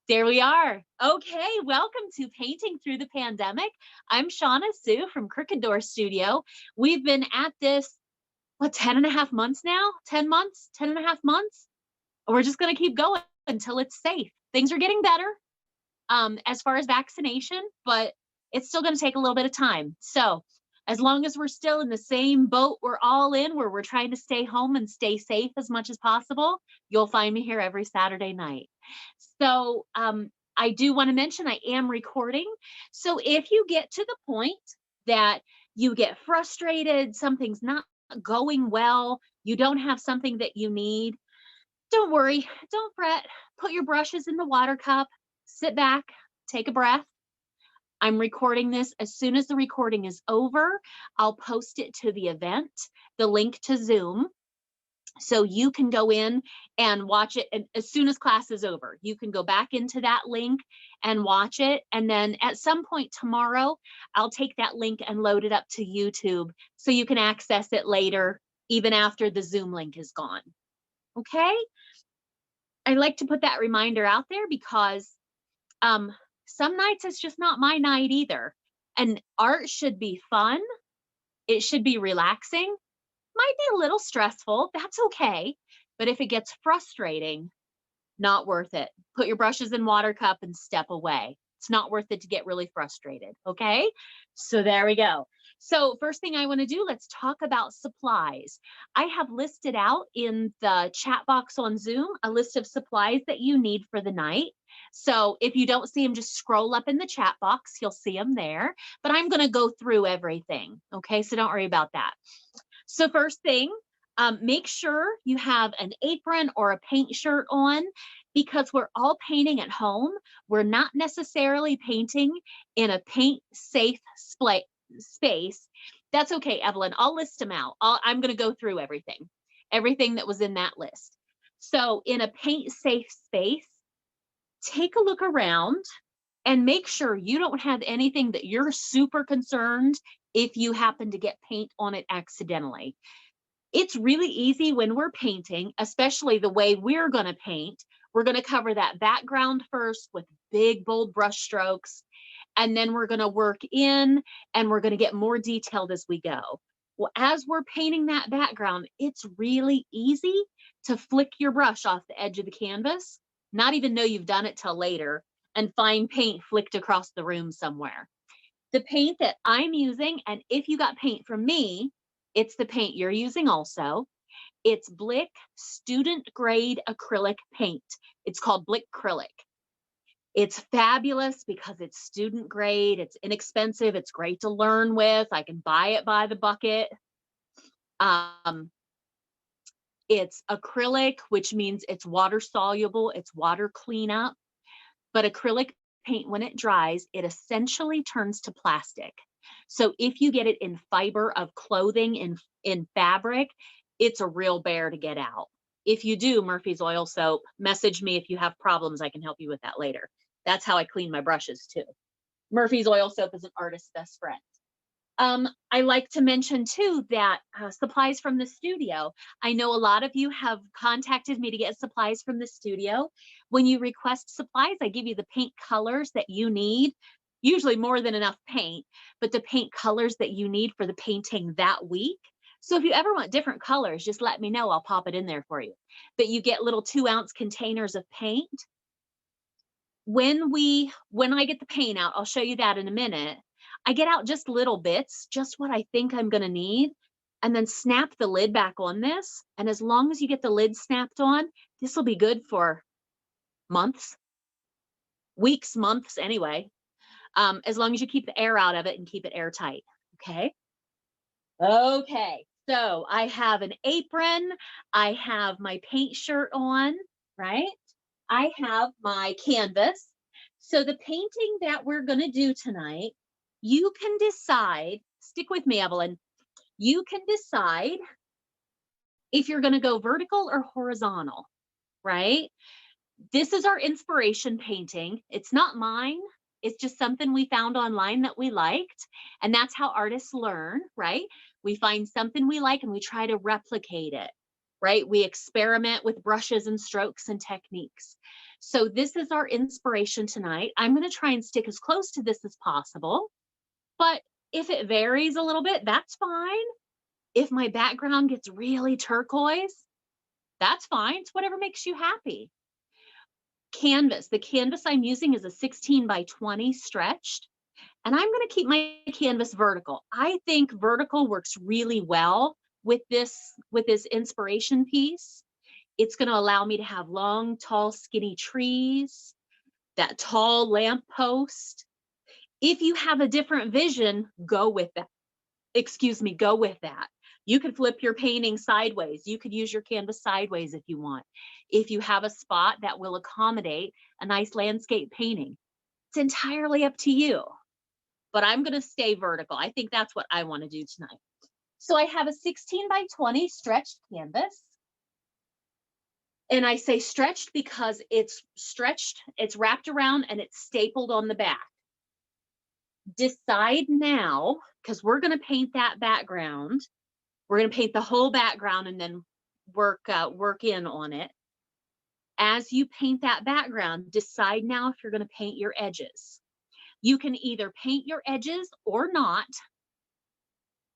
There we are. Okay, welcome to Painting Through the Pandemic. I'm Shauna Sue from Crooked Door Studio. We've been at this, what, 10 and a half months now? 10 months, 10 and a half months? We're just going to keep going until it's safe. Things are getting better as far as vaccination, but it's still going to take a little bit of time. So as long as we're still in the same boat we're all in, where we're trying to stay home and stay safe as much as possible, you'll find me here every Saturday night. So I do want to mention I am recording. So if you get to the point that you get frustrated, something's not going well, you don't have something that you need, don't worry, don't fret. Put your brushes in the water cup, sit back, take a breath. I'm recording this. As soon as the recording is over, I'll post it to the event, the link to Zoom. So you can go in and watch it. And as soon as class is over, you can go back into that link and watch it. And then at some point tomorrow, I'll take that link and load it up to YouTube so you can access it later, even after the Zoom link is gone. Okay? I like to put that reminder out there because some nights it's just not my night either. And art should be fun. It should be relaxing. Might be a little stressful. That's okay. But if it gets frustrating, not worth it. Put your brushes in water cup and step away. It's not worth it to get really frustrated. Okay. So there we go. So first thing I want to do, let's talk about supplies. I have listed out in the chat box on Zoom a list of supplies that you need for the night. So if you don't see them, just scroll up in the chat box. You'll see them there. But I'm going to go through everything. Okay. So don't worry about that. So first thing, make sure you have an apron or a paint shirt on, because we're all painting at home. We're not necessarily painting in a paint safe space. That's okay, Evelyn. I'll list them out. I'm going to go through everything that was in that list. So in a paint safe space, take a look around and make sure you don't have anything that you're super concerned if you happen to get paint on it accidentally. It's really easy when we're painting, especially the way we're going to paint. We're going to cover that background first with big, bold brush strokes, and then we're going to work in and we're going to get more detailed as we go. Well, as we're painting that background, it's really easy to flick your brush off the edge of the canvas, not even know you've done it till later, and find paint flicked across the room somewhere. The paint that I'm using, and if you got paint from me, it's the paint you're using also. It's Blick student grade acrylic paint. It's called Blick Acrylic. It's fabulous because it's student grade, it's inexpensive, it's great to learn with. I can buy it by the bucket. It's acrylic, which means it's water soluble, it's water cleanup. But acrylic paint, when it dries, it essentially turns to plastic. So if you get it in fiber of clothing, in fabric, it's a real bear to get out. If you do, Murphy's oil soap, message me if you have problems. I can help you with that later. That's how I clean my brushes too. Murphy's oil soap is an artist's best friend. I like to mention too that supplies from the studio. I know a lot of you have contacted me to get supplies from the studio. When you request supplies, I give you the paint colors that you need, usually more than enough paint, but the paint colors that you need for the painting that week. So if you ever want different colors, just let me know. I'll pop it in there for you. But you get little 2-ounce containers of paint. When I get the paint out, I'll show you that in a minute. I get out just little bits, just what I think I'm going to need, and then snap the lid back on this. And as long as you get the lid snapped on, this will be good for months, weeks, months anyway, as long as you keep the air out of it and keep it airtight. Okay. Okay. So I have an apron. I have my paint shirt on, right? I have my canvas. So the painting that we're going to do tonight, you can decide, stick with me, Evelyn. You can decide if you're going to go vertical or horizontal, right? This is our inspiration painting. It's not mine. It's just something we found online that we liked. And that's how artists learn, right? We find something we like and we try to replicate it. right? We experiment with brushes and strokes and techniques. So this is our inspiration tonight. I'm going to try and stick as close to this as possible, but if it varies a little bit, that's fine. If my background gets really turquoise, that's fine. It's whatever makes you happy. Canvas. The canvas I'm using is a 16 by 20 stretched, and I'm going to keep my canvas vertical. I think vertical works really well with this inspiration piece. It's going to allow me to have long, tall, skinny trees, that tall lamp post. If you have a different vision, go with that. Excuse me, go with that. You could flip your painting sideways. You could use your canvas sideways if you want. If you have a spot that will accommodate a nice landscape painting, it's entirely up to you. But I'm going to stay vertical. I think that's what I want to do tonight. So I have a 16 by 20 stretched canvas. And I say stretched because it's stretched, it's wrapped around, and it's stapled on the back. Decide now, because we're going to paint that background. We're going to paint the whole background and then work in on it. As you paint that background, decide now if you're going to paint your edges. You can either paint your edges or not,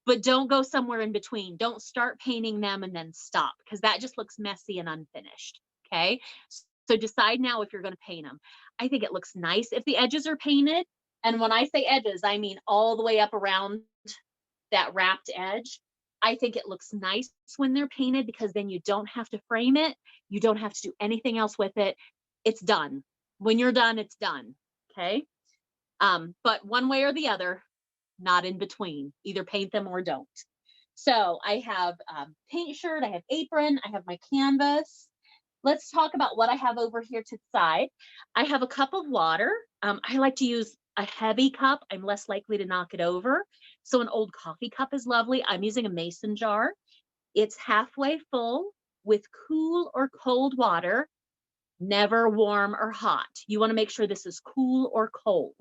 but don't go somewhere in between. Don't start painting them and then stop, because that just looks messy and unfinished. Okay, so decide now if you're going to paint them. I think it looks nice if the edges are painted. And when I say edges, I mean all the way up around that wrapped edge. I think it looks nice when they're painted, because then you don't have to frame it. You don't have to do anything else with it. It's done. When you're done, it's done. Okay. But one way or the other, not in between. Either paint them or don't. So I have paint shirt, I have apron, I have my canvas. Let's talk about what I have over here to the side. I have a cup of water. I like to use a heavy cup. I'm less likely to knock it over. So an old coffee cup is lovely. I'm using a mason jar. It's halfway full with cool or cold water, never warm or hot. You want to make sure this is cool or cold.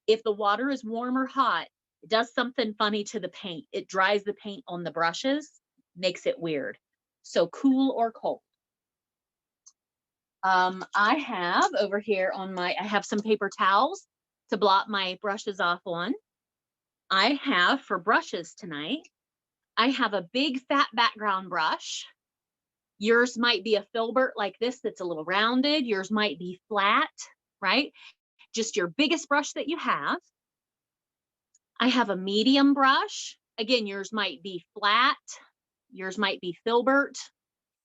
If the water is warm or hot, it does something funny to the paint. It dries the paint on the brushes, makes it weird. So cool or cold. I have over here I have some paper towels to blot my brushes off on. I have for brushes tonight, I have a big fat background brush. Yours might be a filbert like this that's a little rounded. Yours might be flat, right? Just your biggest brush that you have. I have a medium brush. Again, yours might be flat. Yours might be filbert.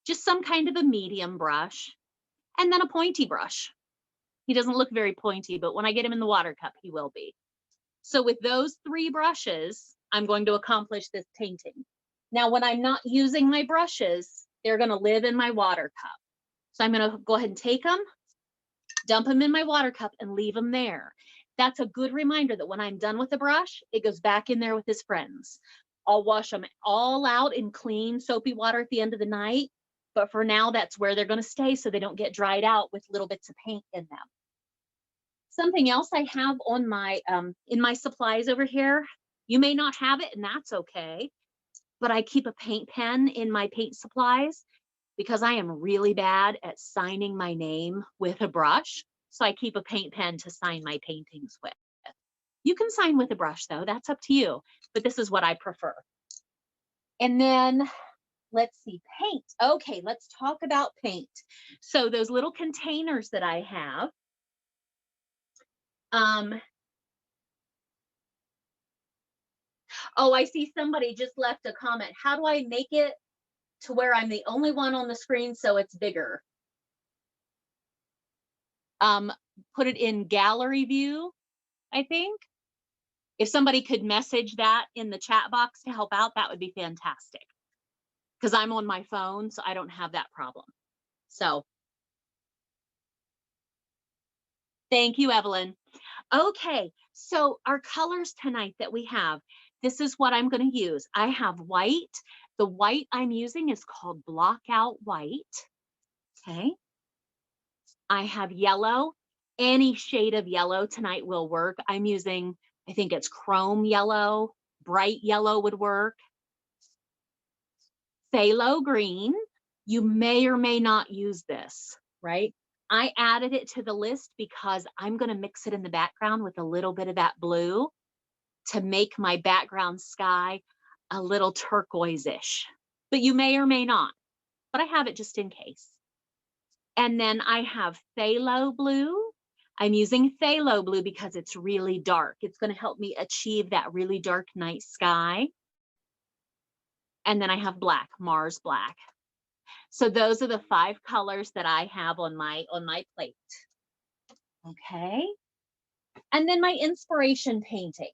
Just some kind of a medium brush. And then a pointy brush. He doesn't look very pointy, but when I get him in the water cup, he will be. So with those three brushes, I'm going to accomplish this painting. Now, when I'm not using my brushes, they're going to live in my water cup. So I'm going to go ahead and take them, dump them in my water cup, and leave them there. That's a good reminder that when I'm done with the brush, it goes back in there with his friends. I'll wash them all out in clean, soapy water at the end of the night. But for now, that's where they're going to stay so they don't get dried out with little bits of paint in them. Something else I have on my in my supplies over here, you may not have it, and that's okay, but I keep a paint pen in my paint supplies because I am really bad at signing my name with a brush. So I keep a paint pen to sign my paintings with. You can sign with a brush though, that's up to you, but this is what I prefer. And then let's see, paint. Okay, let's talk about paint. So those little containers that I have, oh, I see somebody just left a comment. How do I make it to where I'm the only one on the screen so it's bigger? Put it in gallery view, I think. If somebody could message that in the chat box to help out, that would be fantastic. Because I'm on my phone, so I don't have that problem. So thank you, Evelyn. Okay, so our colors tonight that we have, this is what I'm going to use. I have white. The white I'm using is called blockout white. Okay. I have yellow. Any shade of yellow tonight will work. I'm using, I think it's chrome yellow. Bright yellow would work. Phthalo green. You may or may not use this, right? I added it to the list because I'm going to mix it in the background with a little bit of that blue to make my background sky a little turquoise-ish. But you may or may not, but I have it just in case. And then I have phthalo blue. I'm using phthalo blue because it's really dark. It's going to help me achieve that really dark night sky. And then I have black, Mars black. So those are the 5 colors that I have on my plate. Okay. And then my inspiration painting.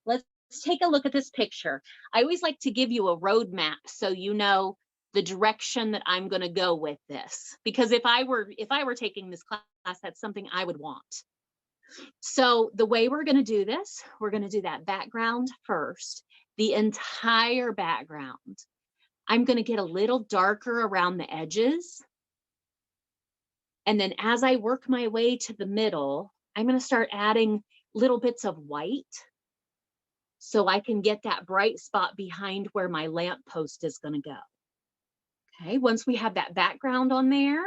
Let's take a look at this picture. I always like to give you a roadmap so you know the direction that I'm going to go with this. Because if I were taking this class, that's something I would want. So the way we're going to do this, we're going to do that background first, the entire background. I'm going to get a little darker around the edges. And then as I work my way to the middle, I'm going to start adding little bits of white so I can get that bright spot behind where my lamp post is going to go. Okay, once we have that background on there,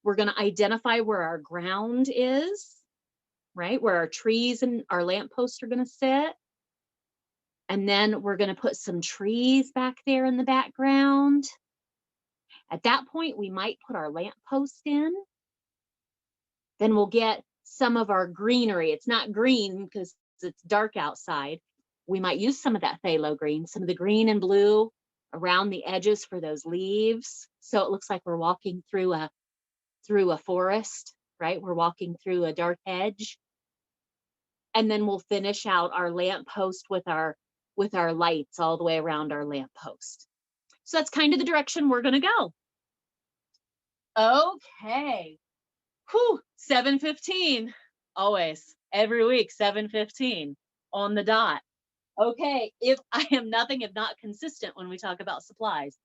we're going to identify where our ground is, right? Where our trees and our lamp posts are going to sit. And then we're going to put some trees back there in the background. At that point, we might put our lamp post in. Then we'll get some of our greenery. It's not green because it's dark outside. We might use some of that phthalo green, some of the green and blue around the edges for those leaves. So it looks like we're walking through a forest, right? We're walking through a dark hedge. And then we'll finish out our lamp post with our lights all the way around our lamp post. So that's kind of the direction we're going to go. Okay. Whew, 7:15. Always, every week, 7:15 on the dot. Okay, if I am nothing if not consistent when we talk about supplies.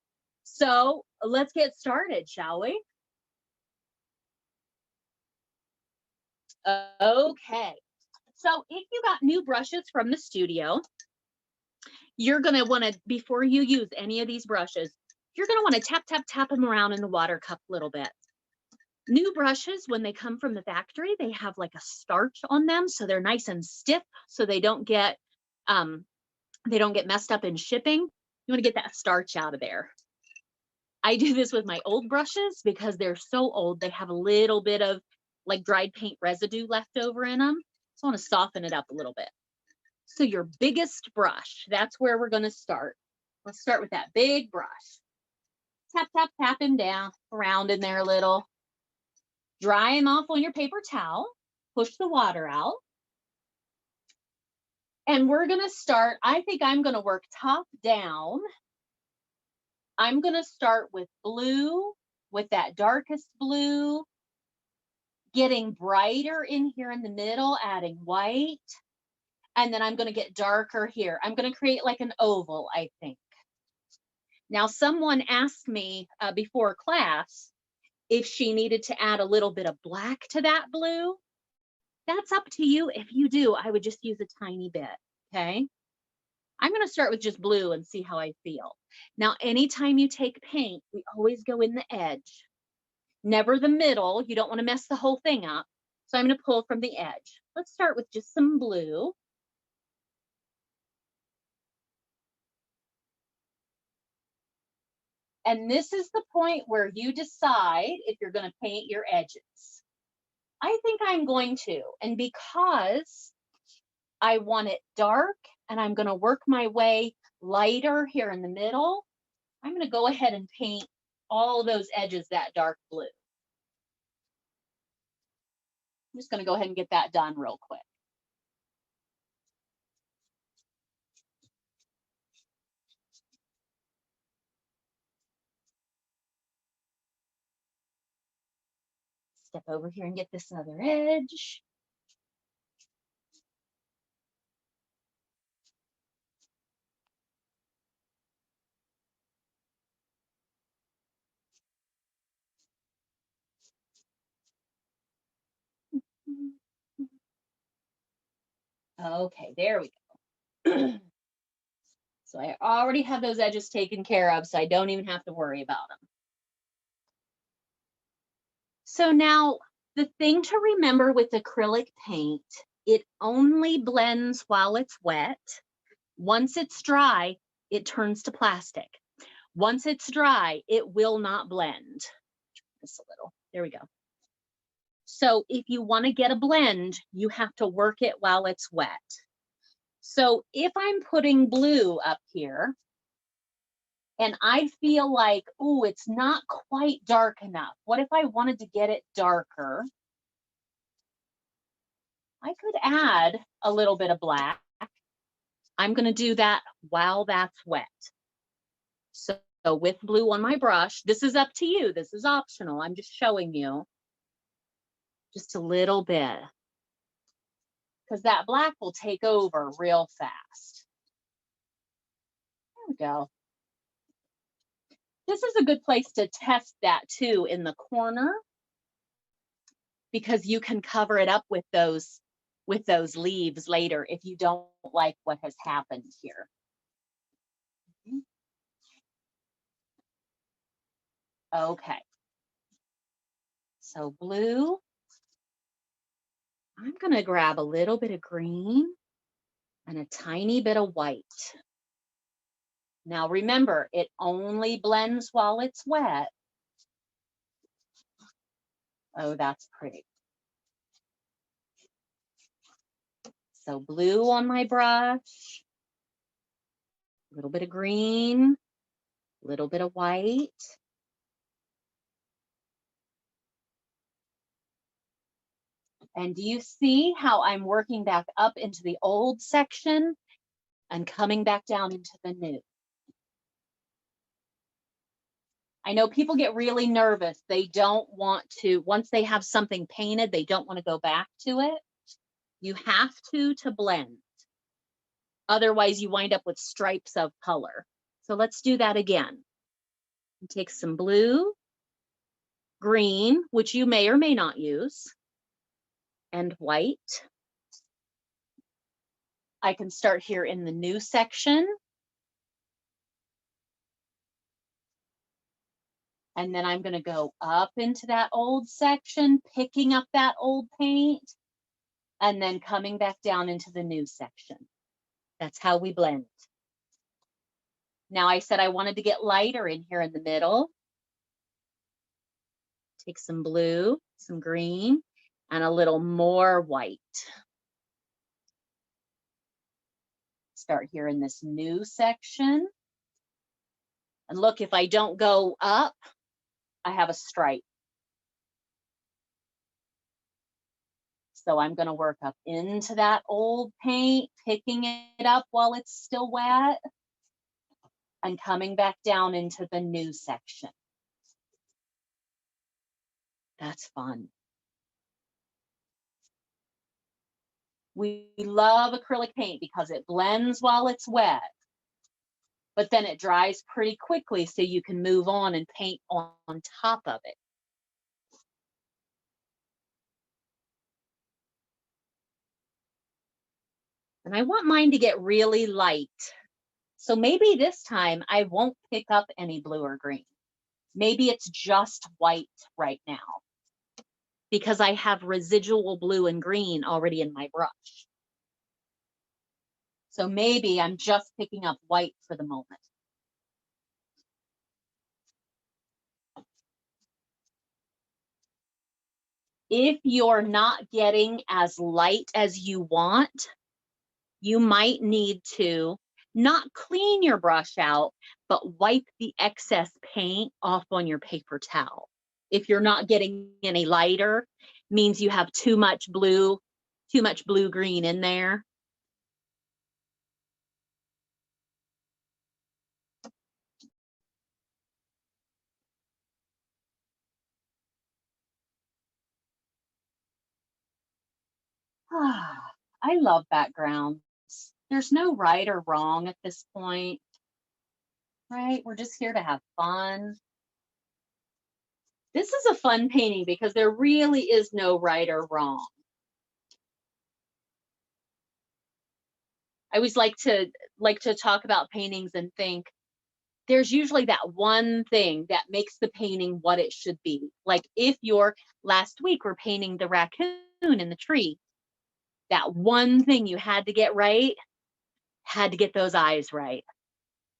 So let's get started, shall we? Okay. So if you got new brushes from the studio, you're going to want to, before you use any of these brushes, you're going to want to tap, tap, tap them around in the water cup a little bit. New brushes, when they come from the factory, they have like a starch on them, so they're nice and stiff, so they don't get messed up in shipping. You want to get that starch out of there. I do this with my old brushes because they're so old, they have a little bit of like dried paint residue left over in them. So I want to soften it up a little bit. So your biggest brush, that's where we're going to start. Let's start with that big brush. Tap, tap, tap him down, around in there a little. Dry him off on your paper towel. Push the water out. And we're going to start, I think I'm going to work top down. I'm going to start with blue, with that darkest blue, getting brighter in here in the middle, adding white. And then I'm going to get darker here. I'm going to create like an oval, I think. Now, someone asked me before class if she needed to add a little bit of black to that blue. That's up to you. If you do, I would just use a tiny bit, okay? I'm going to start with just blue and see how I feel. Now, anytime you take paint, we always go in the edge, never the middle. You don't want to mess the whole thing up. So I'm going to pull from the edge. Let's start with just some blue. And this is the point where you decide if you're going to paint your edges. I think I'm going to, and because I want it dark and I'm going to work my way lighter here in the middle, I'm going to go ahead and paint all those edges that dark blue. I'm just going to go ahead and get that done real quick. Step over here and get this other edge. Okay, there we go. So I already have those edges taken care of, so I don't even have to worry about them. So now the thing to remember with acrylic paint, it only blends while it's wet. Once it's dry, it turns to plastic. Once it's dry, it will not blend. Just a little, there we go. So if you want to get a blend, you have to work it while it's wet. So if I'm putting blue up here and I feel like, oh, it's not quite dark enough. What if I wanted to get it darker? I could add a little bit of black. I'm going to do that while that's wet. So with blue on my brush, this is up to you. This is optional. I'm just showing you just a little bit, because that black will take over real fast. There we go. This is a good place to test that too, in the corner, because you can cover it up with those leaves later if you don't like what has happened here. Okay. So blue, I'm going to grab a little bit of green and a tiny bit of white. Now remember, it only blends while it's wet. Oh, that's pretty. So blue on my brush, a little bit of green, a little bit of white. And do you see how I'm working back up into the old section and coming back down into the new? I know people get really nervous. They don't want to, once they have something painted, they don't want to go back to it. You have to blend. Otherwise, you wind up with stripes of color. So let's do that again. Take some blue, green, which you may or may not use, and white. I can start here in the new section. And then I'm going to go up into that old section, picking up that old paint, and then coming back down into the new section. That's how we blend. Now I said I wanted to get lighter in here in the middle. Take some blue, some green, and a little more white. Start here in this new section. And look, if I don't go up, I have a stripe. So I'm going to work up into that old paint, picking it up while it's still wet, and coming back down into the new section. That's fun. We love acrylic paint because it blends while it's wet, but then it dries pretty quickly so you can move on and paint on top of it. And I want mine to get really light. So maybe this time I won't pick up any blue or green. Maybe it's just white right now, because I have residual blue and green already in my brush. So maybe I'm just picking up white for the moment. If you're not getting as light as you want, you might need to not clean your brush out, but wipe the excess paint off on your paper towel. If you're not getting any lighter, means you have too much blue green in there. I love backgrounds. There's no right or wrong at this point, right? We're just here to have fun. This is a fun painting because there really is no right or wrong. I always like to talk about paintings and think, there's usually that one thing that makes the painting what it should be. Like if you're, last week we're painting the raccoon in the tree, that one thing you had to get right, had to get those eyes right,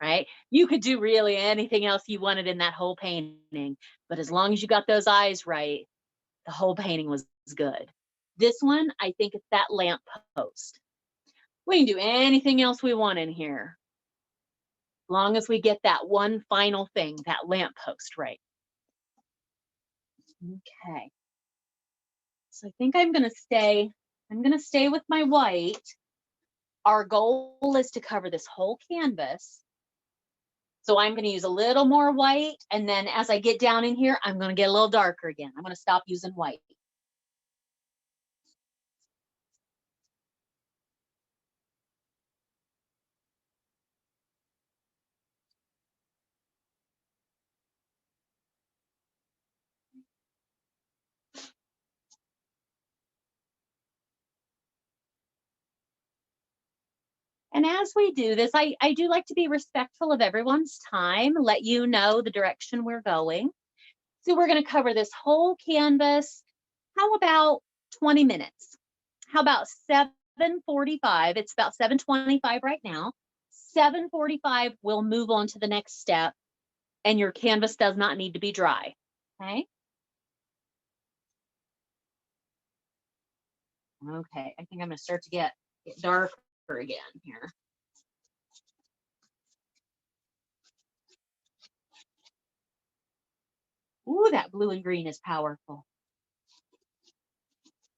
right? You could do really anything else you wanted in that whole painting, but as long as you got those eyes right, the whole painting was good. This one, I think it's that lamp post. We can do anything else we want in here, as long as we get that one final thing, that lamp post right. Okay. So I think I'm gonna stay with my white. Our goal is to cover this whole canvas. So I'm gonna use a little more white, and then as I get down in here, I'm gonna get a little darker again. I'm gonna stop using white. And as we do this, I do like to be respectful of everyone's time, let you know the direction we're going. So we're going to cover this whole canvas. How about 20 minutes? How about 7:45? It's about 7:25 right now. 7:45, we'll move on to the next step, and your canvas does not need to be dry. Okay. Okay, I think I'm going to start to get darker again here. Ooh, that blue and green is powerful.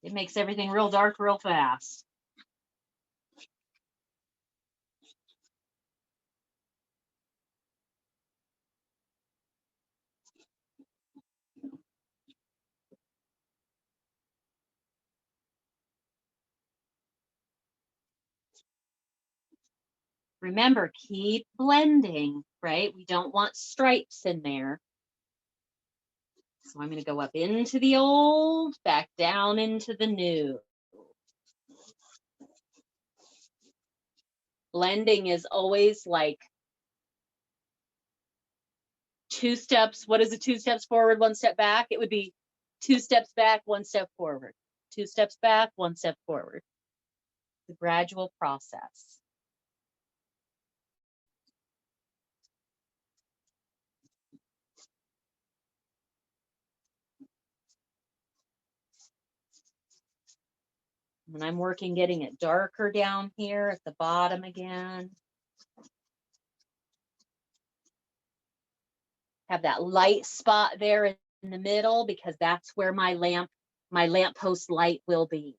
It makes everything real dark real fast. Remember, keep blending, right? We don't want stripes in there. So I'm going to go up into the old, back down into the new. Blending is always like 2 steps. What is it? 2 steps forward, 1 step back. It would be 2 steps back, 1 step forward. 2 steps back, 1 step forward. The gradual process. And I'm working getting it darker down here at the bottom again. Have that light spot there in the middle because that's where my lamp post light will be.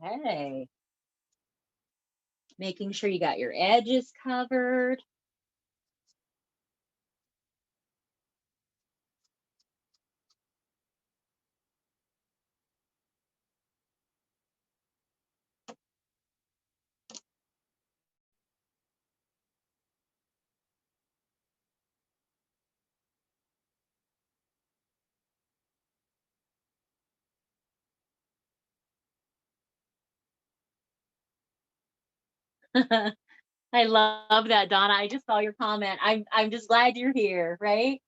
Hey, making sure you got your edges covered. I love that, Donna. I just saw your comment. I'm just glad you're here, right?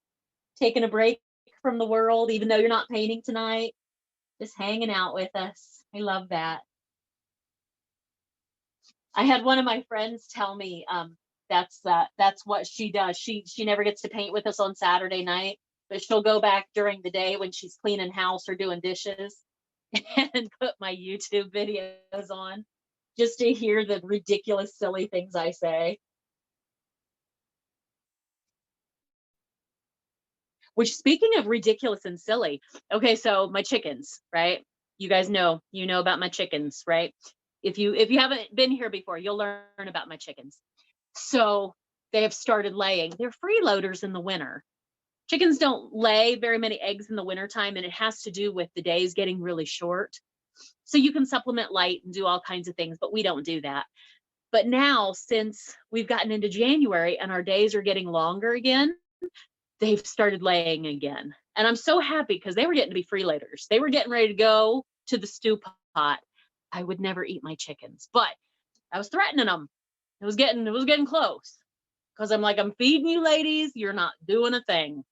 Taking a break from the world, even though you're not painting tonight, just hanging out with us. I love that. I had one of my friends tell me that's what she does. She never gets to paint with us on Saturday night, but she'll go back during the day when she's cleaning house or doing dishes and put my YouTube videos on just to hear the ridiculous, silly things I say. Which, speaking of ridiculous and silly, okay, so my chickens, right? You guys know, about my chickens, right? If you haven't been here before, you'll learn about my chickens. So they have started laying. They're freeloaders in the winter. Chickens don't lay very many eggs in the wintertime, and it has to do with the days getting really short. So you can supplement light and do all kinds of things, but we don't do that. But now, since we've gotten into January and our days are getting longer again, they've started laying again. And I'm so happy because they were getting to be freeloaders. They were getting ready to go to the stew pot. I would never eat my chickens, but I was threatening them. It was getting close because I'm like, I'm feeding you ladies. You're not doing a thing.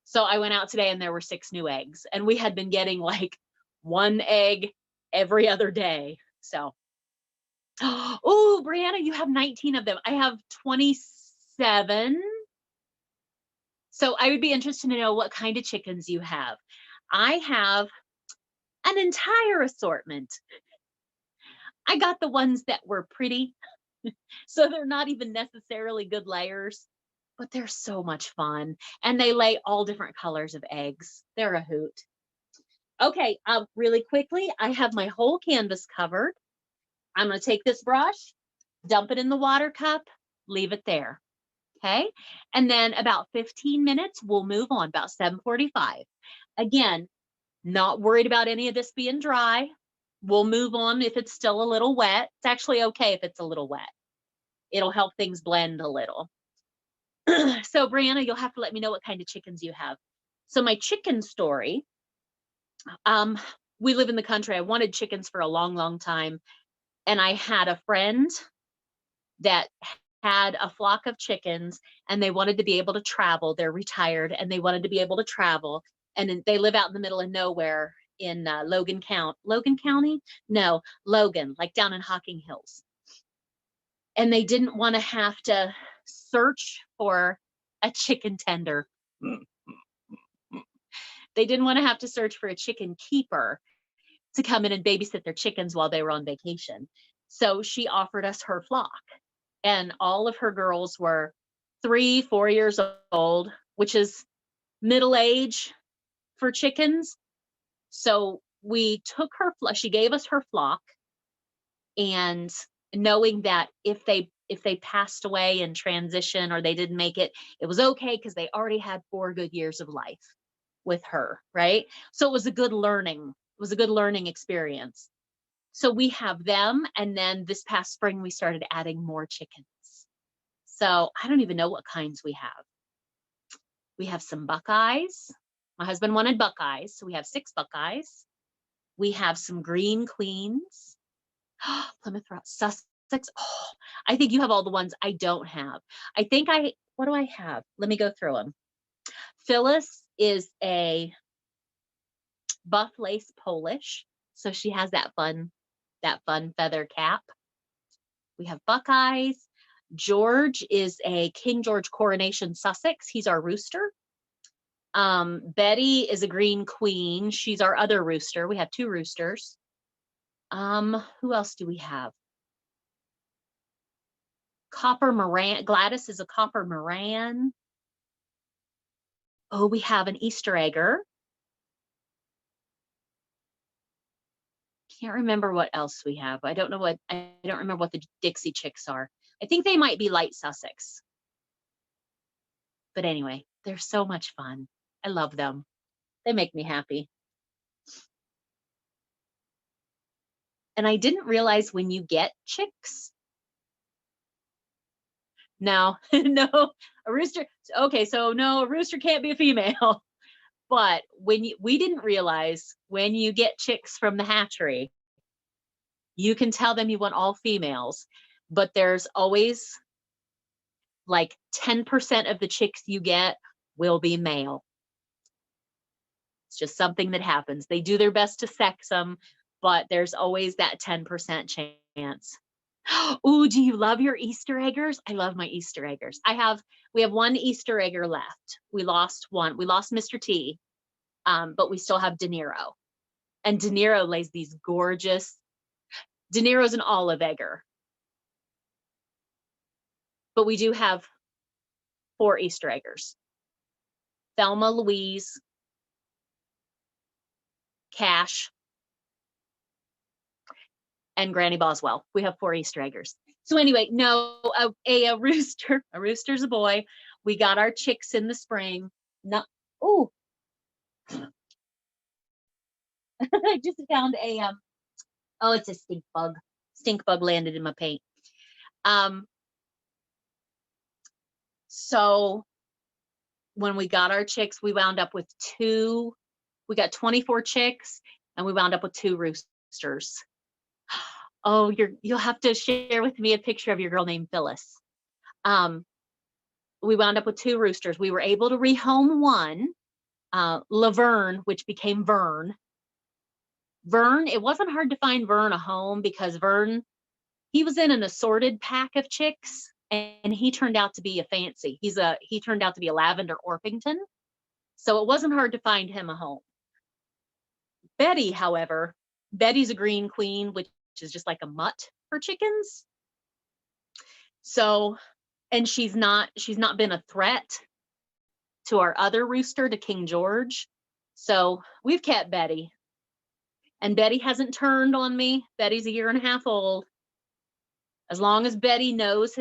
So I went out today and there were 6 new eggs, and we had been getting like 1 egg every other day. So, oh, Brianna, you have 19 of them. I have 27. So I would be interested to know what kind of chickens you have. I have an entire assortment. I got the ones that were pretty, so they're not even necessarily good layers, but they're so much fun. And they lay all different colors of eggs. They're a hoot. Okay, really quickly, I have my whole canvas covered. I'm going to take this brush, dump it in the water cup, leave it there. Okay, and then about 15 minutes, we'll move on, about 7:45. Again, not worried about any of this being dry. We'll move on if it's still a little wet. It's actually okay if it's a little wet. It'll help things blend a little. So Brianna, you'll have to let me know what kind of chickens you have. So my chicken story, we live in the country. I wanted chickens for a long, long time. And I had a friend that had a flock of chickens, and they wanted to be able to travel. They're retired and they wanted to be able to travel. And they live out in the middle of nowhere in Logan County? No, Logan, like down in Hocking Hills. And they didn't want to have to search for a chicken tender. They didn't want to have to search for a chicken keeper to come in and babysit their chickens while they were on vacation. So she offered us her flock, and all of her girls were 3, 4 years old, which is middle age for chickens. So we took her flock, she gave us her flock, and knowing that if they passed away in transition or they didn't make it, it was okay because they already had 4 good years of life with her, right? So it was a good learning. It was a good learning experience. So we have them, and then this past spring we started adding more chickens. So I don't even know what kinds we have. We have some Buckeyes. My husband wanted Buckeyes, so we have 6 Buckeyes. We have some Green Queens. Plymouth Rock, Sussex. Oh, I think you have all the ones I don't have. What do I have? Let me go through them. Phyllis is a buff lace Polish, so she has that fun feather cap. We have Buckeyes. George is a King George Coronation Sussex. He's our rooster. Betty is a Green Queen. She's our other rooster. We have 2 roosters. Who else do we have? Copper Moran. Gladys is a Copper Moran. Oh, we have an Easter egger. Can't remember what else we have. I don't remember what the Dixie chicks are. I think they might be light Sussex. But anyway, they're so much fun. I love them. They make me happy. And I didn't realize when you get chicks. No, no, a rooster. Okay, so no, a rooster can't be a female. But we didn't realize when you get chicks from the hatchery, you can tell them you want all females, but there's always like 10% of the chicks you get will be male. It's just something that happens. They do their best to sex them, but there's always that 10% chance. Oh, do you love your Easter eggers? I love my Easter eggers. We have 1 Easter egger left. We lost one. We lost Mr. T, but we still have De Niro. And De Niro lays these gorgeous, De Niro's an olive egger. But we do have 4 Easter eggers. Thelma, Louise, Cash, and Granny Boswell. We have 4 Easter eggers. So anyway, no, a rooster's a boy. We got our chicks in the spring. Not, oh, I just found a, oh, it's a stink bug. Stink bug landed in my paint. So when we got our chicks, we wound up with we got 24 chicks and we wound up with 2 roosters. Oh, you'll have to share with me a picture of your girl named Phyllis. We wound up with 2 roosters. We were able to rehome one, Laverne, which became Vern. Vern, it wasn't hard to find Vern a home because Vern, he was in an assorted pack of chicks and he turned out to be a fancy. He turned out to be a Lavender Orpington. So it wasn't hard to find him a home. Betty, however, Betty's a green queen, which is just like a mutt for chickens. So, and she's not been a threat to our other rooster, to King George. So we've kept Betty. And Betty hasn't turned on me. Betty's a 1.5 years old. As long as Betty knows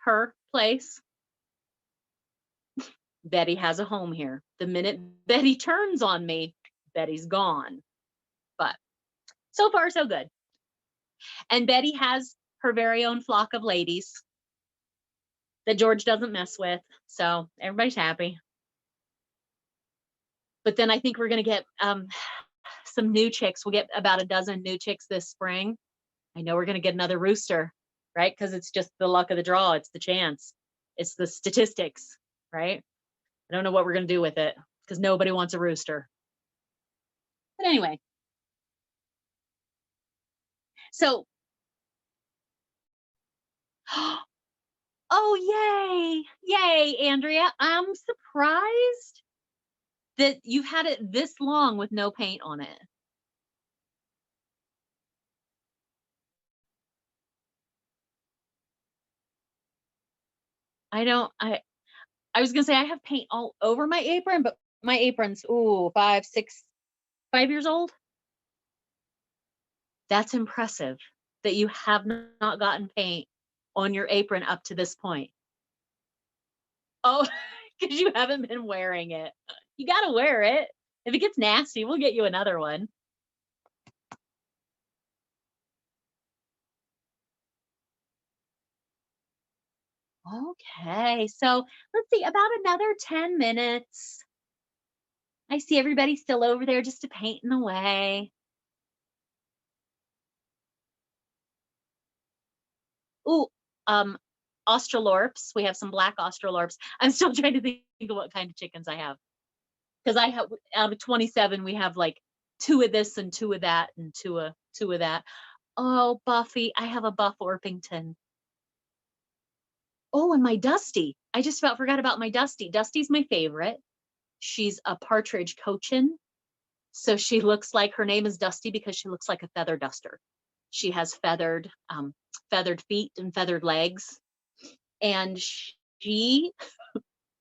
her place, Betty has a home here. The minute Betty turns on me, Betty's gone. But so far, so good. And Betty has her very own flock of ladies that George doesn't mess with. So everybody's happy. But then I think we're going to get some new chicks. We'll get about 12 new chicks this spring. I know we're going to get another rooster, right? Because it's just the luck of the draw. It's the chance. It's the statistics, right? I don't know what we're going to do with it because nobody wants a rooster. But anyway. So, oh, yay, Andrea. I'm surprised that you've had it this long with no paint on it. I was gonna say I have paint all over my apron, but my apron's 5 years old. That's impressive that you have not gotten paint on your apron up to this point. Oh, because you haven't been wearing it. You gotta wear it. If it gets nasty, we'll get you another one. Okay, so let's see, about another 10 minutes. I see everybody still over there just painting away. Ooh, Australorps. We have some black Australorps. I'm still trying to think of what kind of chickens I have. Because I have, out of 27, we have like 2 of this and 2 of that and 2 of that. Oh, Buffy, I have a Buff Orpington. Oh, and my Dusty. I just forgot about my Dusty. Dusty's my favorite. She's a partridge cochin. So she looks like, her name is Dusty because she looks like a feather duster. She has feathered feet and feathered legs. And she,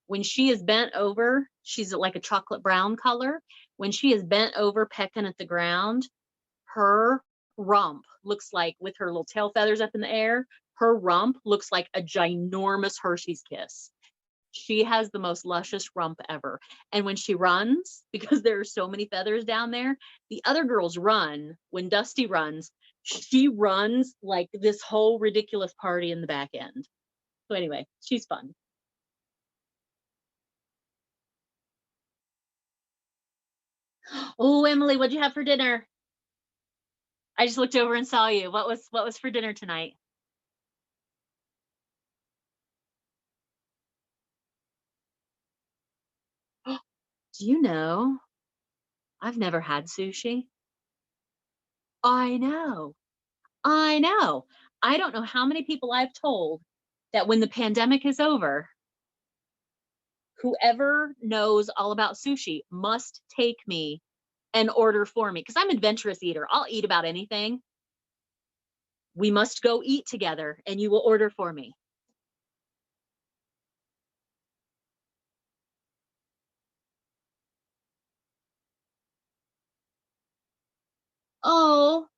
when she is bent over, she's like a chocolate brown color. When she is bent over pecking at the ground, her rump looks like, with her little tail feathers up in the air, her rump looks like a ginormous Hershey's Kiss. She has the most luscious rump ever. And when she runs, because there are so many feathers down there, the other girls run. When Dusty runs, she runs like this whole ridiculous party in the back end. So anyway, she's fun. Oh, Emily, what'd you have for dinner? I just looked over and saw you. What was for dinner tonight? Do you know? I've never had sushi. I know. I know. I don't know how many people I've told that when the pandemic is over, whoever knows all about sushi must take me and order for me because I'm an adventurous eater. I'll eat about anything. We must go eat together and you will order for me. Oh,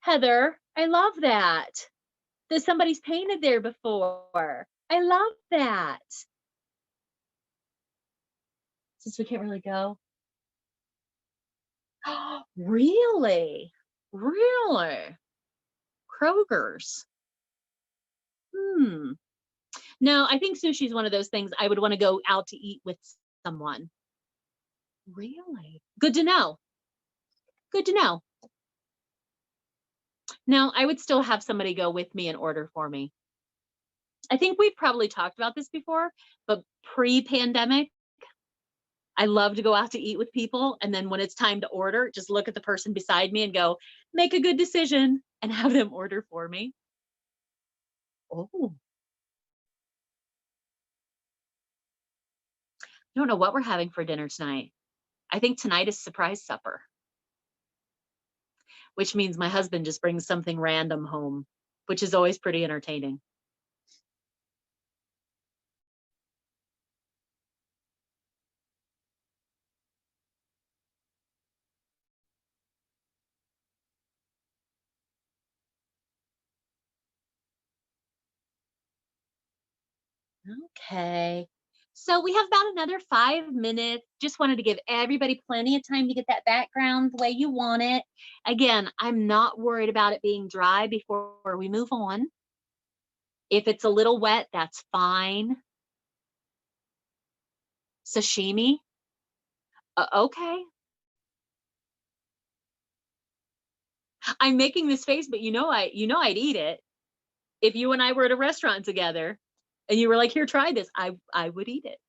Heather, I love that. That somebody's painted there before. I love that. Since we can't really go. Really? Really? Kroger's. Hmm. No, I think sushi's one of those things I would want to go out to eat with someone. Really? Good to know. Good to know. Now, I would still have somebody go with me and order for me. I think we've probably talked about this before, but pre-pandemic, I love to go out to eat with people. And then when it's time to order, just look at the person beside me and go, make a good decision and have them order for me. Oh, I don't know what we're having for dinner tonight. I think tonight is surprise supper, which means my husband just brings something random home, which is always pretty entertaining. Okay. So we have about another 5 minutes. Just wanted to give everybody plenty of time to get that background the way you want it. Again, I'm not worried about it being dry before we move on. If it's a little wet, that's fine. Sashimi? Okay. I'm making this face, but I'd eat it. If you and I were at a restaurant together and you were like, "Here, try this." I would eat it.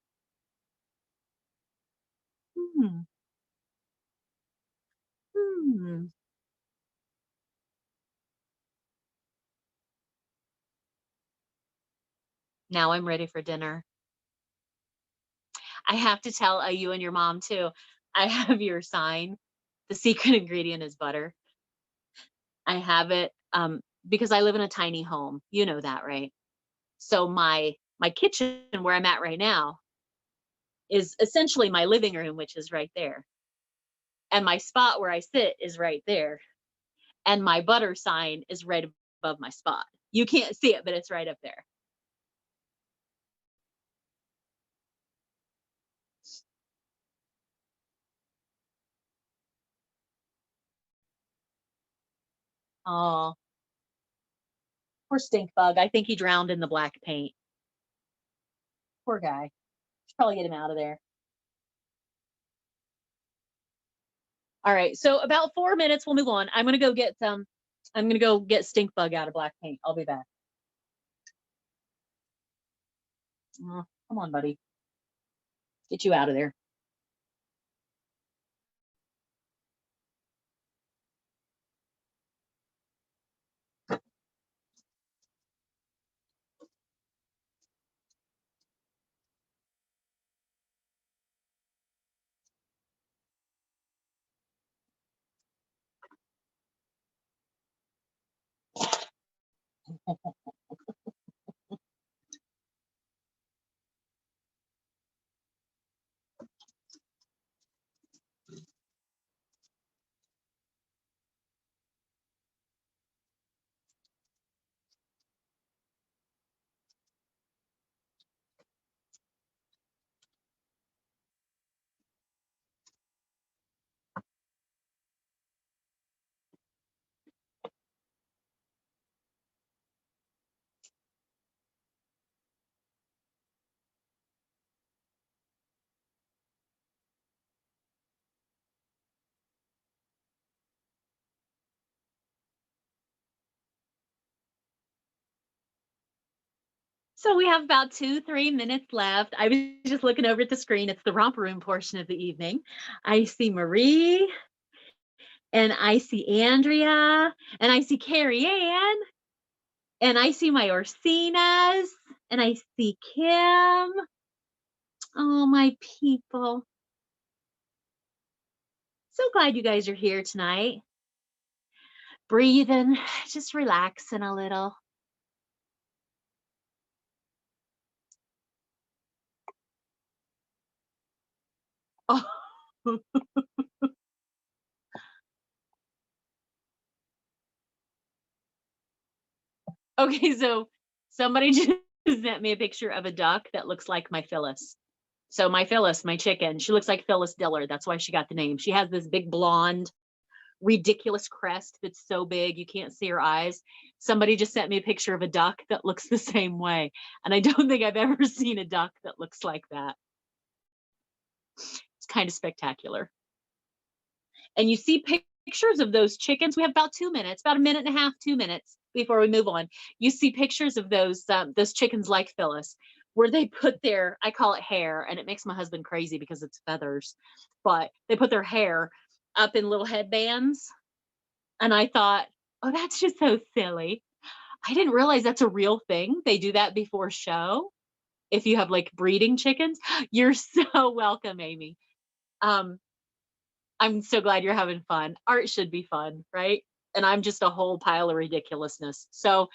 Hmm. Hmm. Now I'm ready for dinner. I have to tell you and your mom too. I have your sign. The secret ingredient is butter. I have it because I live in a tiny home. You know that, right? So my kitchen where I'm at right now is essentially my living room, which is right there. And my spot where I sit is right there. And my butter sign is right above my spot. You can't see it, but it's right up there. Oh, poor stink bug. I think he drowned in the black paint. Poor guy. Should probably get him out of there. All right. So about 4 minutes, we'll move on. I'm gonna go get stink bug out of black paint. I'll be back. Oh, come on, buddy. Get you out of there. So we have about 3 minutes left. I was just looking over at the screen. It's the romper room portion of the evening. I see Marie and I see Andrea and I see Carrie Ann and I see my Orsinas and I see Kim. Oh, my people. So glad you guys are here tonight. Breathing, just relaxing a little. Oh, Okay, so somebody just sent me a picture of a duck that looks like my Phyllis. So my Phyllis, my chicken, she looks like Phyllis Diller. That's why she got the name. She has this big blonde, ridiculous crest that's so big you can't see her eyes. Somebody just sent me a picture of a duck that looks the same way. And I don't think I've ever seen a duck that looks like that. It's kind of spectacular. And you see pictures of those chickens. We have about 2 minutes, about a minute and a half, 2 minutes before we move on. You see pictures of those chickens like Phyllis, where they put their, I call it hair, and it makes my husband crazy because it's feathers, but they put their hair up in little headbands. And I thought, oh, that's just so silly. I didn't realize that's a real thing. They do that before show. If you have like breeding chickens, you're so welcome, Amy. Um, I'm so glad you're having fun. Art should be fun, right? And I'm just a whole pile of ridiculousness. So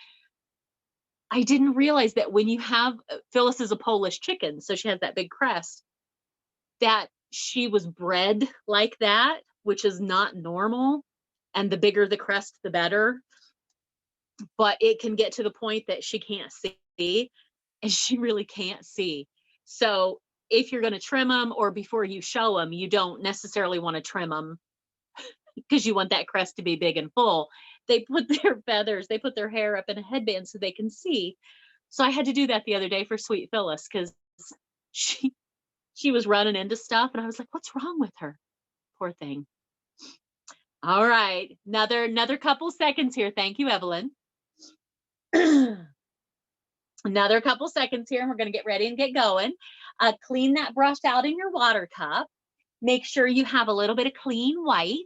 I didn't realize that when you have Phyllis is a Polish chicken, so she has that big crest, that she was bred like that, which is not normal. And the bigger the crest, the better. But it can get to the point that she can't see, and she really can't see. So if you're going to trim them, or before you show them, you don't necessarily want to trim them because you want that crest to be big and full. They put their feathers, they put their hair up in a headband so they can see. So I had to do that the other day for Sweet Phyllis because she she was running into stuff, and I was like, what's wrong with her? Poor thing. All right, another couple seconds here. Thank you, Evelyn. Another couple seconds here, and we're going to get ready and get going. Clean that brush out in your water cup. Make sure you have a little bit of clean white.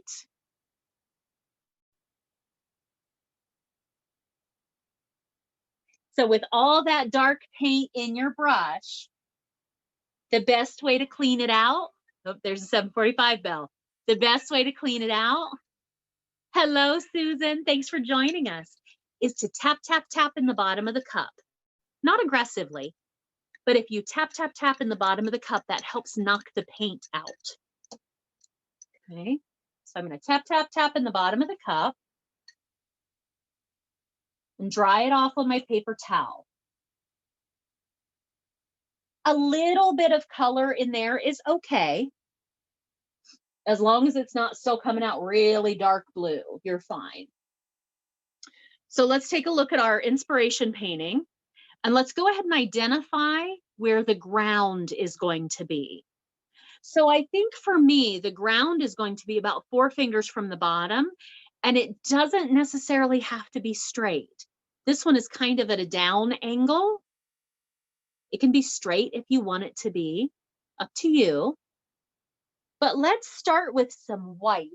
So with all that dark paint in your brush, the best way to clean it out, oh, there's a 7:45 bell. The best way to clean it out, hello, Susan, thanks for joining us, is to tap, tap, tap in the bottom of the cup. Not aggressively, but if you tap, tap, tap in the bottom of the cup, that helps knock the paint out. Okay, so I'm going to tap, tap, tap in the bottom of the cup and dry it off on my paper towel. A little bit of color in there is okay. As long as it's not still coming out really dark blue, you're fine. So let's take a look at our inspiration painting, and let's go ahead and identify where the ground is going to be. So I think for me, the ground is going to be about 4 fingers from the bottom, and it doesn't necessarily have to be straight. This one is kind of at a down angle. It can be straight if you want it to be, up to you. But let's start with some white.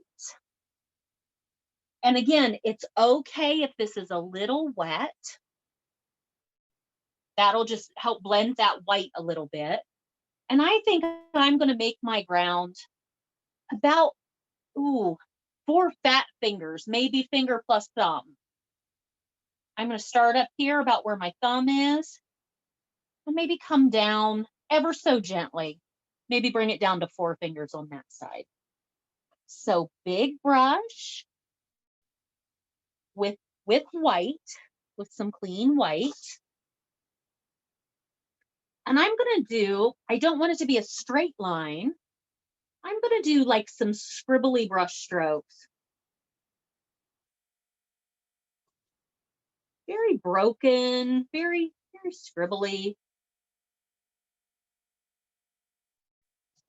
And again, it's okay if this is a little wet. That'll just help blend that white a little bit. And I think I'm going to make my ground about, 4 fat fingers, maybe finger plus thumb. I'm going to start up here about where my thumb is, and maybe come down ever so gently. Maybe bring it down to 4 fingers on that side. So big brush with white, with some clean white. And I'm going to do, I don't want it to be a straight line. I'm going to do like some scribbly brush strokes. Very broken, very, very scribbly.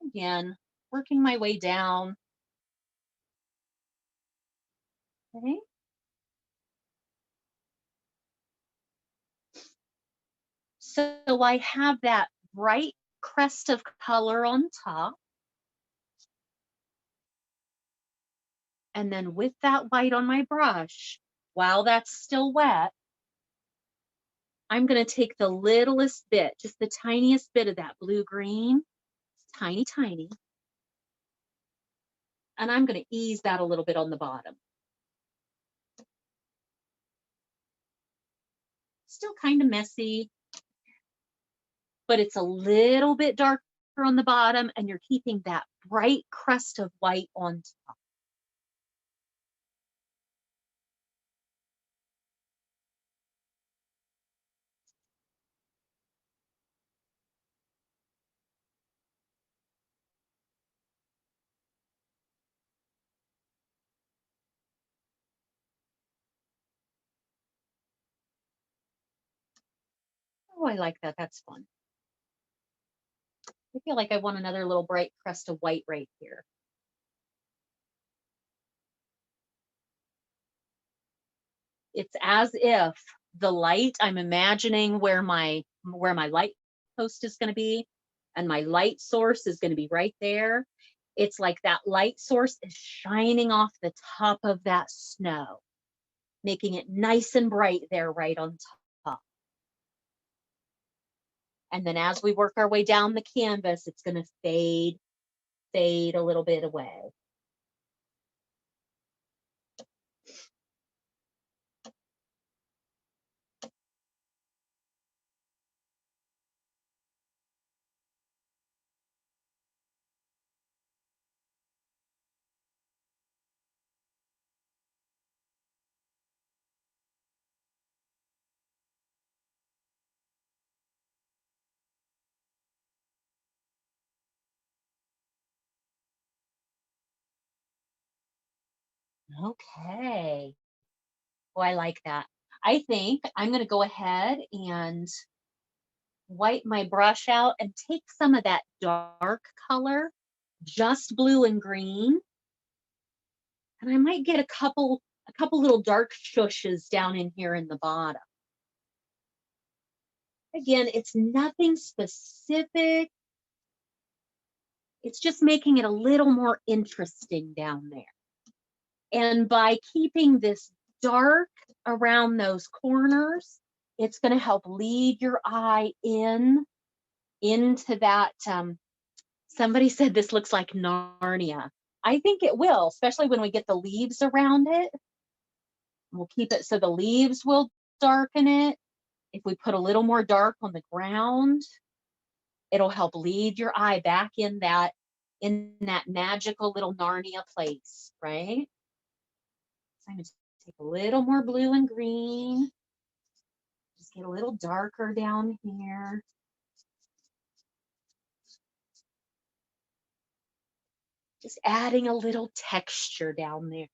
Again, working my way down. Okay. So I have that bright crest of color on top. And then with that white on my brush, while that's still wet, I'm going to take the littlest bit, just the tiniest bit of that blue-green, tiny, tiny, and I'm going to ease that a little bit on the bottom. Still kind of messy, but it's a little bit darker on the bottom, and you're keeping that bright crest of white on top. Oh, I like that. That's fun. I feel like I want another little bright crust of white right here. It's as if the light, I'm imagining where my light post is going to be, and my light source is going to be right there. It's like that light source is shining off the top of that snow, making it nice and bright there right on top. And then as we work our way down the canvas, it's going to fade a little bit away. Okay. Oh, I like that. I think I'm going to go ahead and wipe my brush out and take some of that dark color, just blue and green. And I might get a couple little dark shushes down in here in the bottom. Again, it's nothing specific. It's just making it a little more interesting down there. And by keeping this dark around those corners, it's going to help lead your eye into that. Somebody said this looks like Narnia. I think it will, especially when we get the leaves around it. We'll keep it so the leaves will darken it. If we put a little more dark on the ground, it'll help lead your eye back in that magical little Narnia place, right? So I'm going to take a little more blue and green. Just get a little darker down here. Just adding a little texture down there.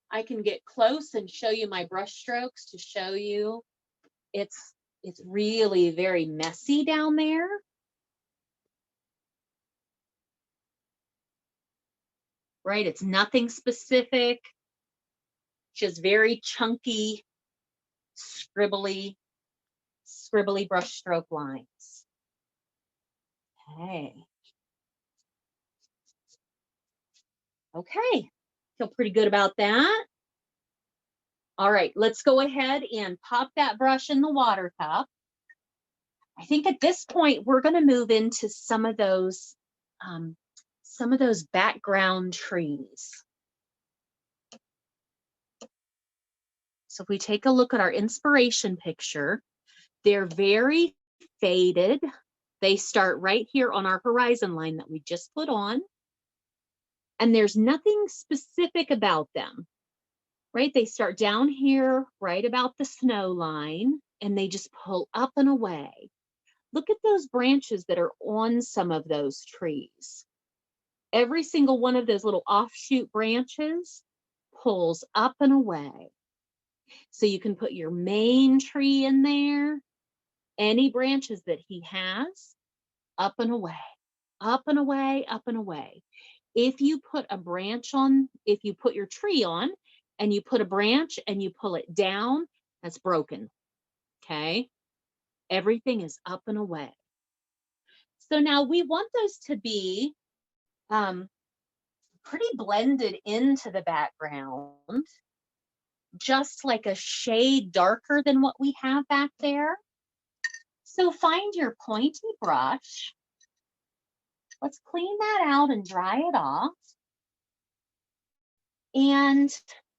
I can get close and show you my brush strokes to show you it's really very messy down there. Right? It's nothing specific, just very chunky, scribbly brush stroke lines. Okay. Okay, feel pretty good about that. All right, let's go ahead and pop that brush in the water cup. I think at this point, we're going to move into some of those background trees. So if we take a look at our inspiration picture, they're very faded. They start right here on our horizon line that we just put on. And there's nothing specific about them, right? They start down here, right about the snow line, and they just pull up and away. Look at those branches that are on some of those trees. Every single one of those little offshoot branches pulls up and away. So you can put your main tree in there, any branches that he has, up and away, up and away, up and away. If you put your tree on and you put a branch and you pull it down, that's broken, okay? Everything is up and away. So now we want those to be pretty blended into the background, just like a shade darker than what we have back there. So find your pointy brush. Let's clean that out and dry it off. And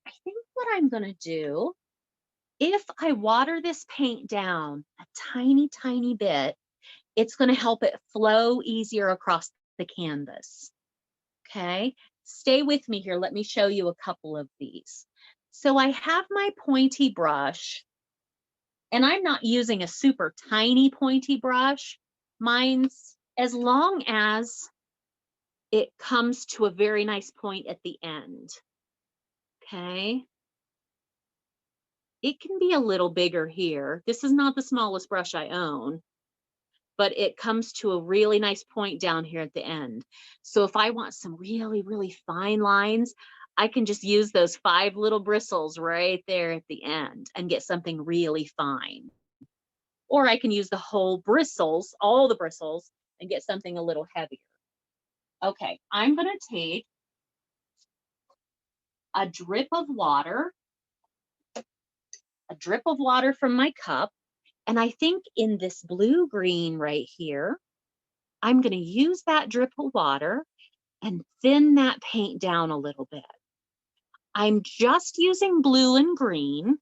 I think what I'm going to do, if I water this paint down a tiny, tiny bit, it's going to help it flow easier across the canvas. Okay, stay with me here. Let me show you a couple of these. So I have my pointy brush, and I'm not using a super tiny pointy brush. Mine's as long as it comes to a very nice point at the end. Okay. It can be a little bigger here. This is not the smallest brush I own, but it comes to a really nice point down here at the end. So if I want some really, really fine lines, I can just use those 5 little bristles right there at the end and get something really fine. Or I can use the whole bristles, all the bristles, and get something a little heavier. Okay, I'm gonna take a drip of water from my cup. And I think in this blue green right here, I'm going to use that drip of water and thin that paint down a little bit. I'm just using blue and green.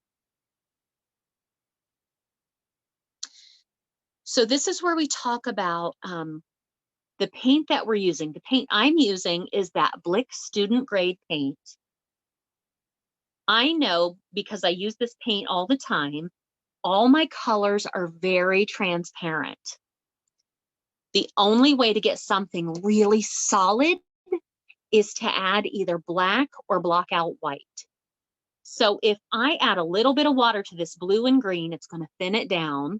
So this is where we talk about the paint that we're using. The paint I'm using is that Blick student grade paint. I know because I use this paint all the time, all my colors are very transparent. The only way to get something really solid is to add either black or block out white. So if I add a little bit of water to this blue and green, it's going to thin it down.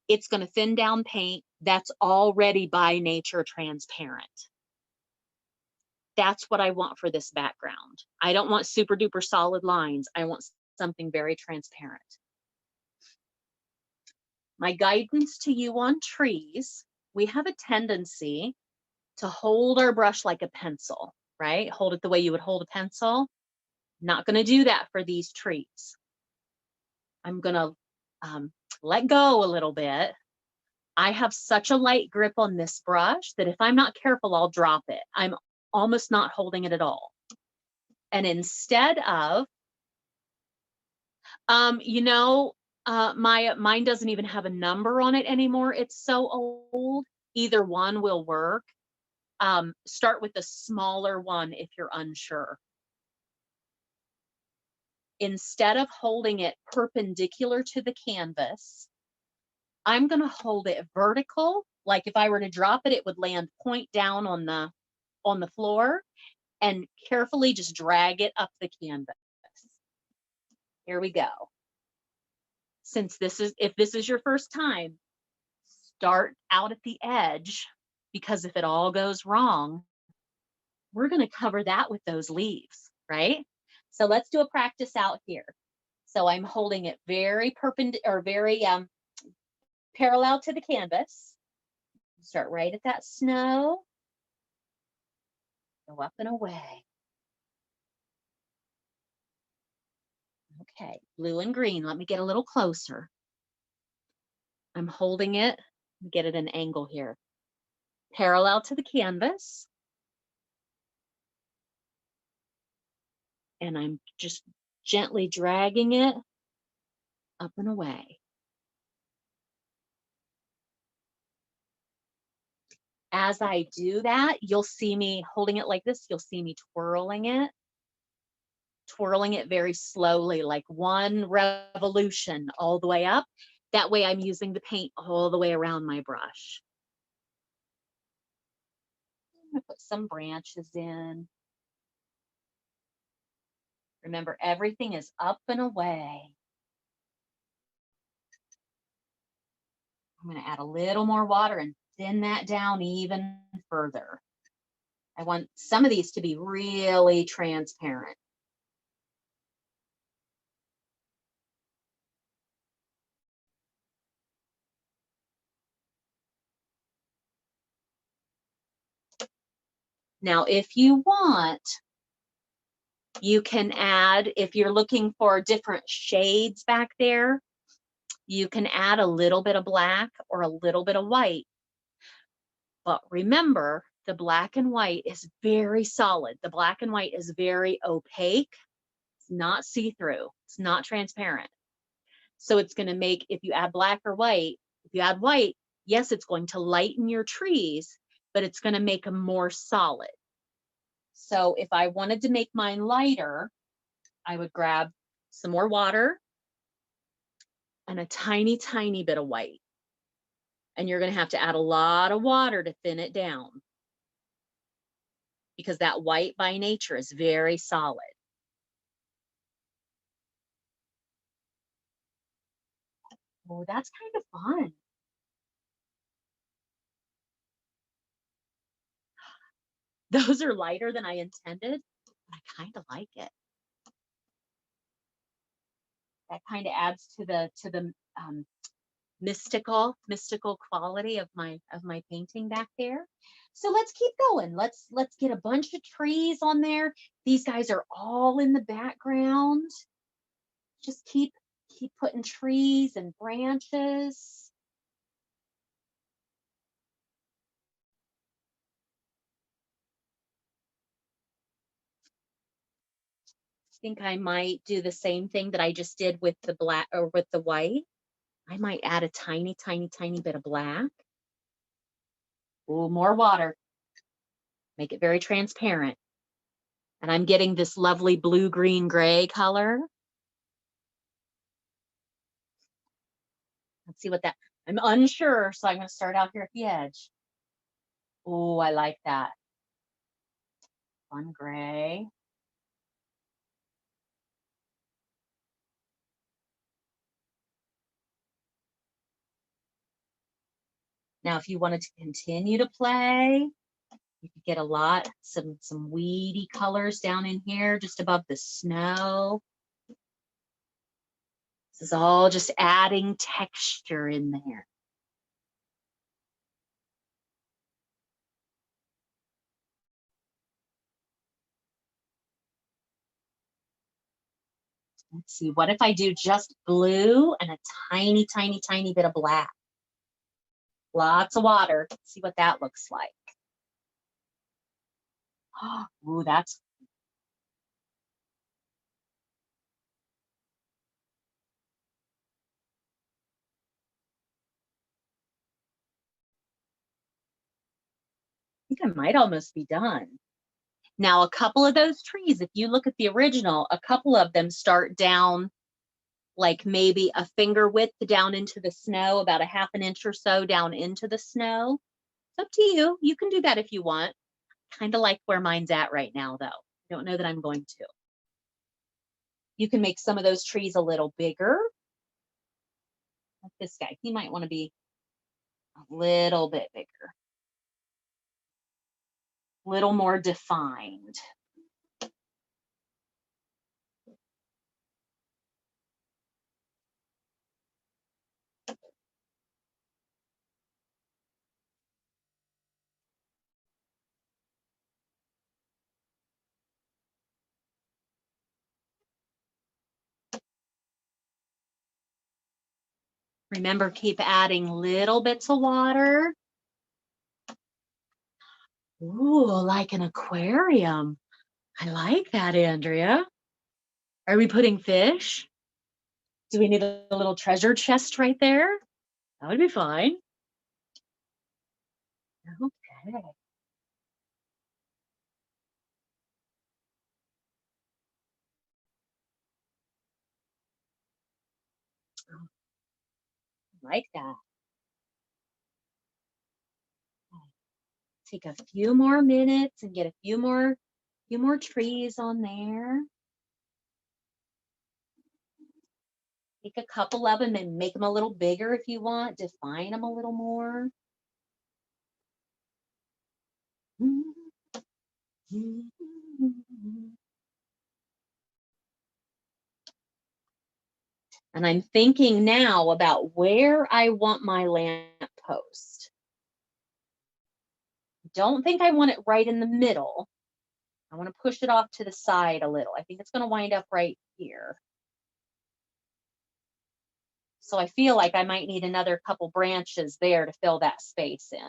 It's going to thin down paint that's already by nature transparent. That's what I want for this background. I don't want super duper solid lines. I want something very transparent. My guidance to you on trees, we have a tendency to hold our brush like a pencil, right? Hold it the way you would hold a pencil. Not going to do that for these trees. I'm going to let go a little bit. I have such a light grip on this brush that if I'm not careful, I'll drop it. I'm almost not holding it at all. And instead of, mine doesn't even have a number on it anymore. It's so old. Either one will work. Start with the smaller one if you're unsure. Instead of holding it perpendicular to the canvas, I'm going to hold it vertical. Like if I were to drop it, it would land point down on the floor, and carefully just drag it up the canvas. Here we go. If this is your first time, start out at the edge, because if it all goes wrong, we're going to cover that with those leaves, right? So let's do a practice out here. So I'm holding it very perpendicular, or very parallel to the canvas. Start right at that snow. Go up and away. Okay, blue and green. Let me get a little closer. I'm holding it. Get it an angle here. Parallel to the canvas. And I'm just gently dragging it up and away. As I do that, you'll see me holding it like this. You'll see me twirling it very slowly, like one revolution all the way up. That way I'm using the paint all the way around my brush. I'm going to put some branches in. Remember, everything is up and away. I'm going to add a little more water and thin that down even further. I want some of these to be really transparent. Now, if you want, you can add, if you're looking for different shades back there, you can add a little bit of black or a little bit of white. But remember, the black and white is very solid. The black and white is very opaque. It's not see-through. It's not transparent. So it's going to make, if you add black or white, if you add white, yes, it's going to lighten your trees, but it's going to make them more solid. So if I wanted to make mine lighter, I would grab some more water and a tiny, tiny bit of white. And you're going to have to add a lot of water to thin it down, because that white by nature is very solid. Oh, that's kind of fun. Those are lighter than I intended, but I kind of like it. That kind of adds to the mystical quality of my painting back there. So let's keep going. Let's get a bunch of trees on there. These guys are all in the background. Just keep putting trees and branches. I think I might do the same thing that I just did with the black or with the white. I might add a tiny, tiny, tiny bit of black. Ooh, more water. Make it very transparent. And I'm getting this lovely blue, green, gray color. Let's see what that, I'm unsure, so I'm going to start out here at the edge. Oh, I like that. Fun gray. Now, if you wanted to continue to play, you could get a lot, some weedy colors down in here, just above the snow. This is all just adding texture in there. Let's see, what if I do just blue and a tiny, tiny, tiny bit of black? Lots of water. Let's see what that looks like. Ooh, that's, I think I might almost be done. Now, a couple of those trees, if you look at the original, a couple of them start down like maybe a finger width down into the snow, about a half an inch or so down into the snow. It's up to you. You can do that if you want. Kind of like where mine's at right now, though. I don't know that I'm going to. You can make some of those trees a little bigger. Like this guy, he might want to be a little bit bigger, a little more defined. Remember, keep adding little bits of water. Ooh, like an aquarium. I like that, Andrea. Are we putting fish? Do we need a little treasure chest right there? That would be fine. Okay. I like that. Take a few more minutes and get a few more trees on there. Take a couple of them and make them a little bigger if you want. Define them a little more. And I'm thinking now about where I want my lamp post. Don't think I want it right in the middle. I want to push it off to the side a little. I think it's going to wind up right here. So I feel like I might need another couple branches there to fill that space in.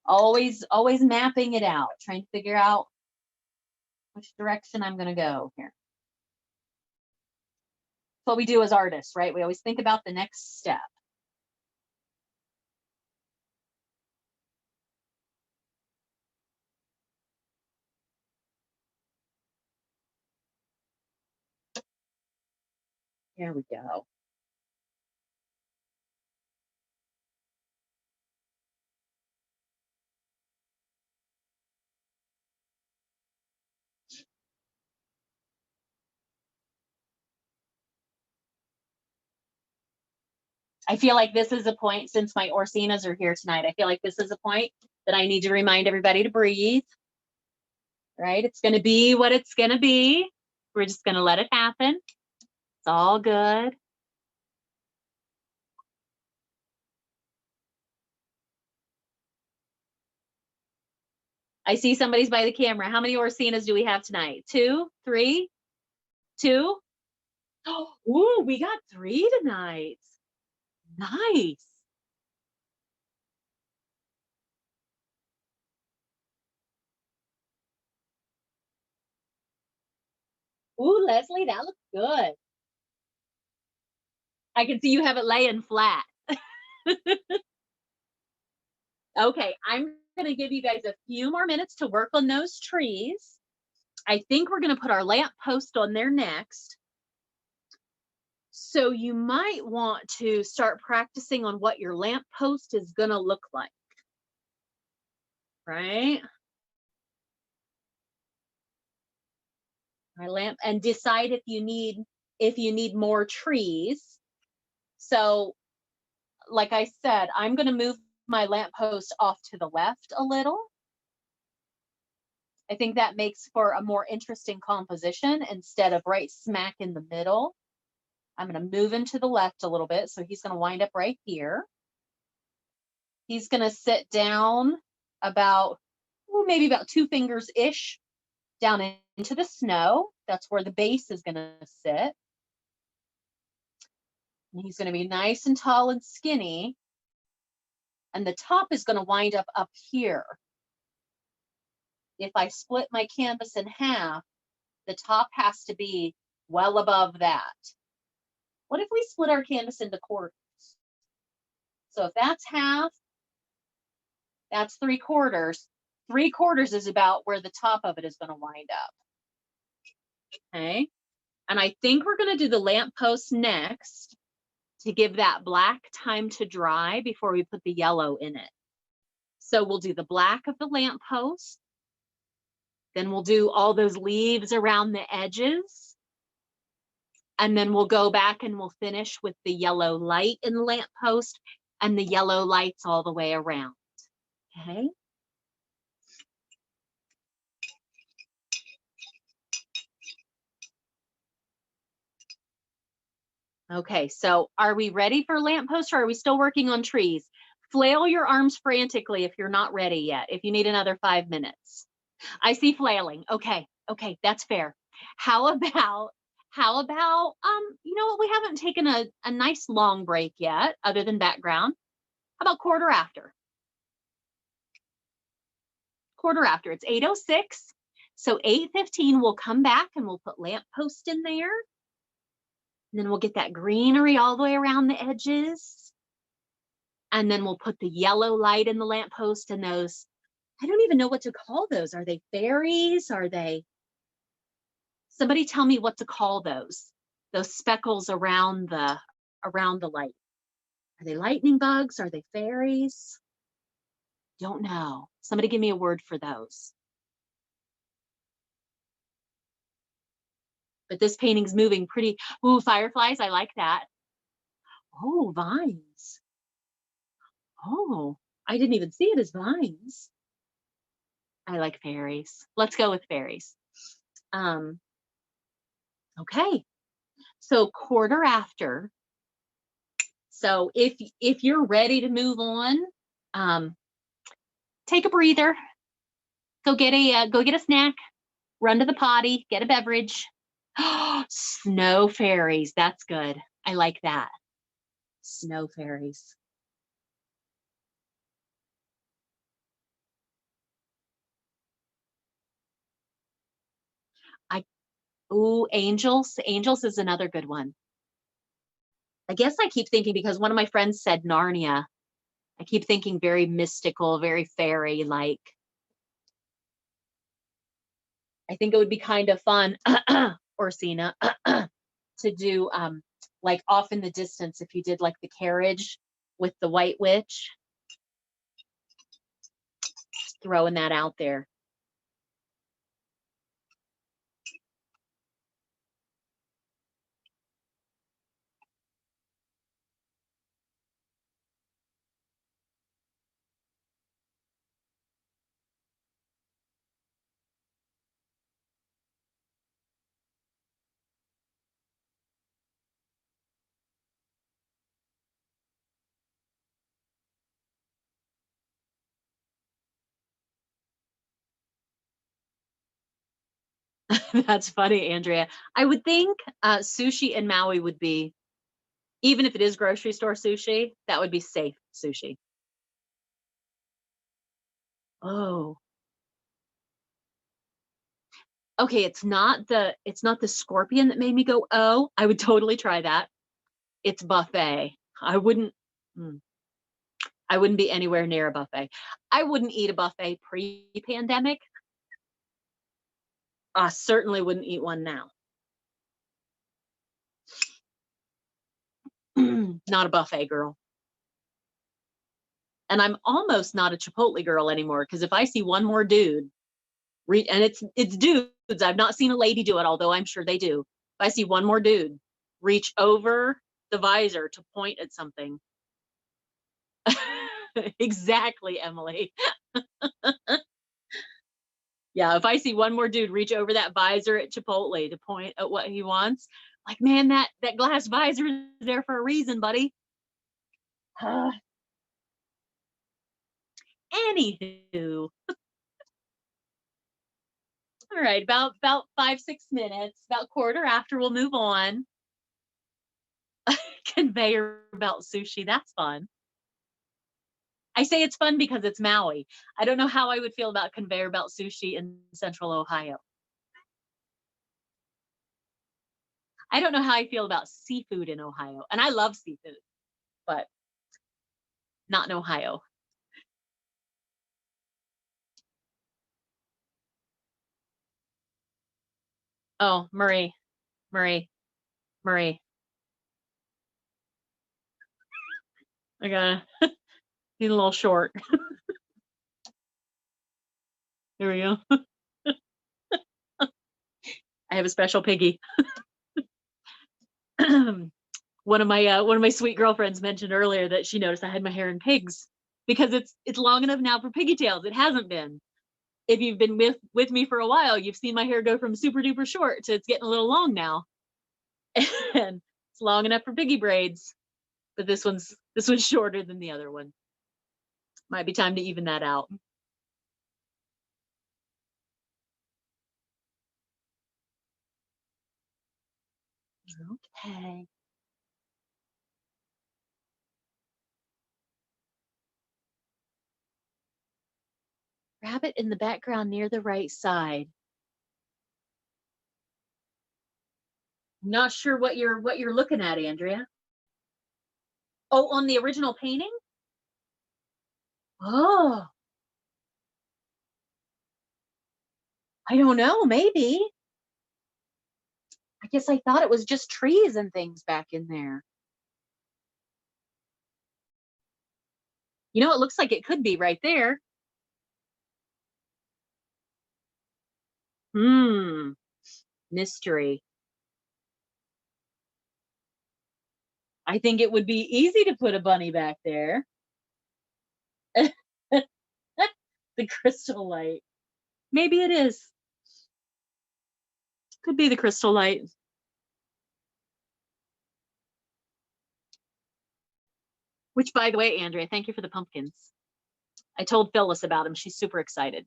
Always mapping it out, trying to figure out which direction I'm going to go here. That's what we do as artists, right? We always think about the next step. There we go. I feel like this is a point, since my Orsinas are here tonight, I feel like this is a point that I need to remind everybody to breathe, right? It's going to be what it's going to be. We're just going to let it happen. It's all good. I see somebody's by the camera. How many Orsinas do we have tonight? 2, 3, 2? Oh, ooh, we got 3 tonight. Nice. Ooh, Leslie, that looks good. I can see you have it laying flat. Okay, I'm going to give you guys a few more minutes to work on those trees. I think we're going to put our lamp post on there next. So you might want to start practicing on what your lamp post is going to look like, right? My lamp, and decide if you need more trees. So like I said, I'm going to move my lamp post off to the left a little. I think that makes for a more interesting composition instead of right smack in the middle. I'm going to move him to the left a little bit. So he's going to wind up right here. He's going to sit down about, maybe about 2 fingers-ish down into the snow. That's where the base is going to sit. And he's going to be nice and tall and skinny. And the top is going to wind up here. If I split my canvas in half, the top has to be well above that. What if we split our canvas into quarters? So if that's half, that's 3/4. 3/4 is about where the top of it is going to wind up. Okay. And I think we're going to do the lamp post next to give that black time to dry before we put the yellow in it. So we'll do the black of the lamp post. Then we'll do all those leaves around the edges. And then we'll go back and we'll finish with the yellow light in the lamp post and the yellow lights all the way around. Okay. Okay, so are we ready for lamppost, or are we still working on trees? Flail your arms frantically if you're not ready yet, if you need another 5 minutes. I see flailing. Okay, that's fair. How about, you know what, we haven't taken a nice long break yet, other than background. How about quarter after? Quarter after, it's 8:06. So 8:15, we'll come back and we'll put lamppost in there. And then we'll get that greenery all the way around the edges. And then we'll put the yellow light in the lamppost and those, I don't even know what to call those. Are they fairies? Are they, somebody tell me what to call those speckles around the light. Are they lightning bugs? Are they fairies? Don't know. Somebody give me a word for those. But this painting's moving pretty. Ooh, fireflies, I like that. Oh, vines. Oh, I didn't even see it as vines. I like fairies. Let's go with fairies. Okay, so quarter after. So if you're ready to move on, take a breather. Go get a snack. Run to the potty. Get a beverage. Snow fairies. That's good. I like that. Snow fairies. Ooh, angels. Angels is another good one. I guess I keep thinking, because one of my friends said Narnia, I keep thinking very mystical, very fairy-like. I think it would be kind of fun, Orsina, to do like off in the distance, if you did like the carriage with the white witch. Just throwing that out there. That's funny, Andrea. I would think sushi in Maui would be, even if it is grocery store sushi, that would be safe sushi. Oh, okay. It's not the scorpion that made me go, oh, I would totally try that. It's buffet. I wouldn't. mm, I wouldn't be anywhere near a buffet. I wouldn't eat a buffet pre-pandemic. I certainly wouldn't eat one now. Not a buffet girl. And I'm almost not a Chipotle girl anymore, because if I see one more dude, and it's dudes, I've not seen a lady do it, although I'm sure they do. If I see one more dude reach over the visor to point at something, exactly, Emily. Yeah, if I see one more dude reach over that visor at Chipotle to point at what he wants, like, man, that glass visor is there for a reason, buddy. Anywho, all right, about 5-6 minutes, about quarter after, we'll move on. Conveyor belt sushi, that's fun. I say it's fun because it's Maui. I don't know how I would feel about conveyor belt sushi in Central Ohio. I don't know how I feel about seafood in Ohio. And I love seafood, but not in Ohio. Oh, Marie, Marie. I gotta need a little short. There we go. I have a special piggy. One of my sweet girlfriends mentioned earlier that she noticed I had my hair in pigs because it's long enough now for piggy tails. It hasn't been. If you've been with me for a while, you've seen my hair go from super duper short to it's getting a little long now. And it's long enough for piggy braids, but this one's shorter than the other one. Might be time to even that out. Okay. Grab it in the background near the right side. Not sure what you're looking at, Andrea. Oh, on the original painting? Oh, I don't know, maybe. I guess I thought it was just trees and things back in there. It looks like it could be right there. Hmm, mystery. I think it would be easy to put a bunny back there. The crystal light. Maybe it is. Could be the crystal light. Which, by the way, Andrea, thank you for the pumpkins. I told Phyllis about them. She's super excited.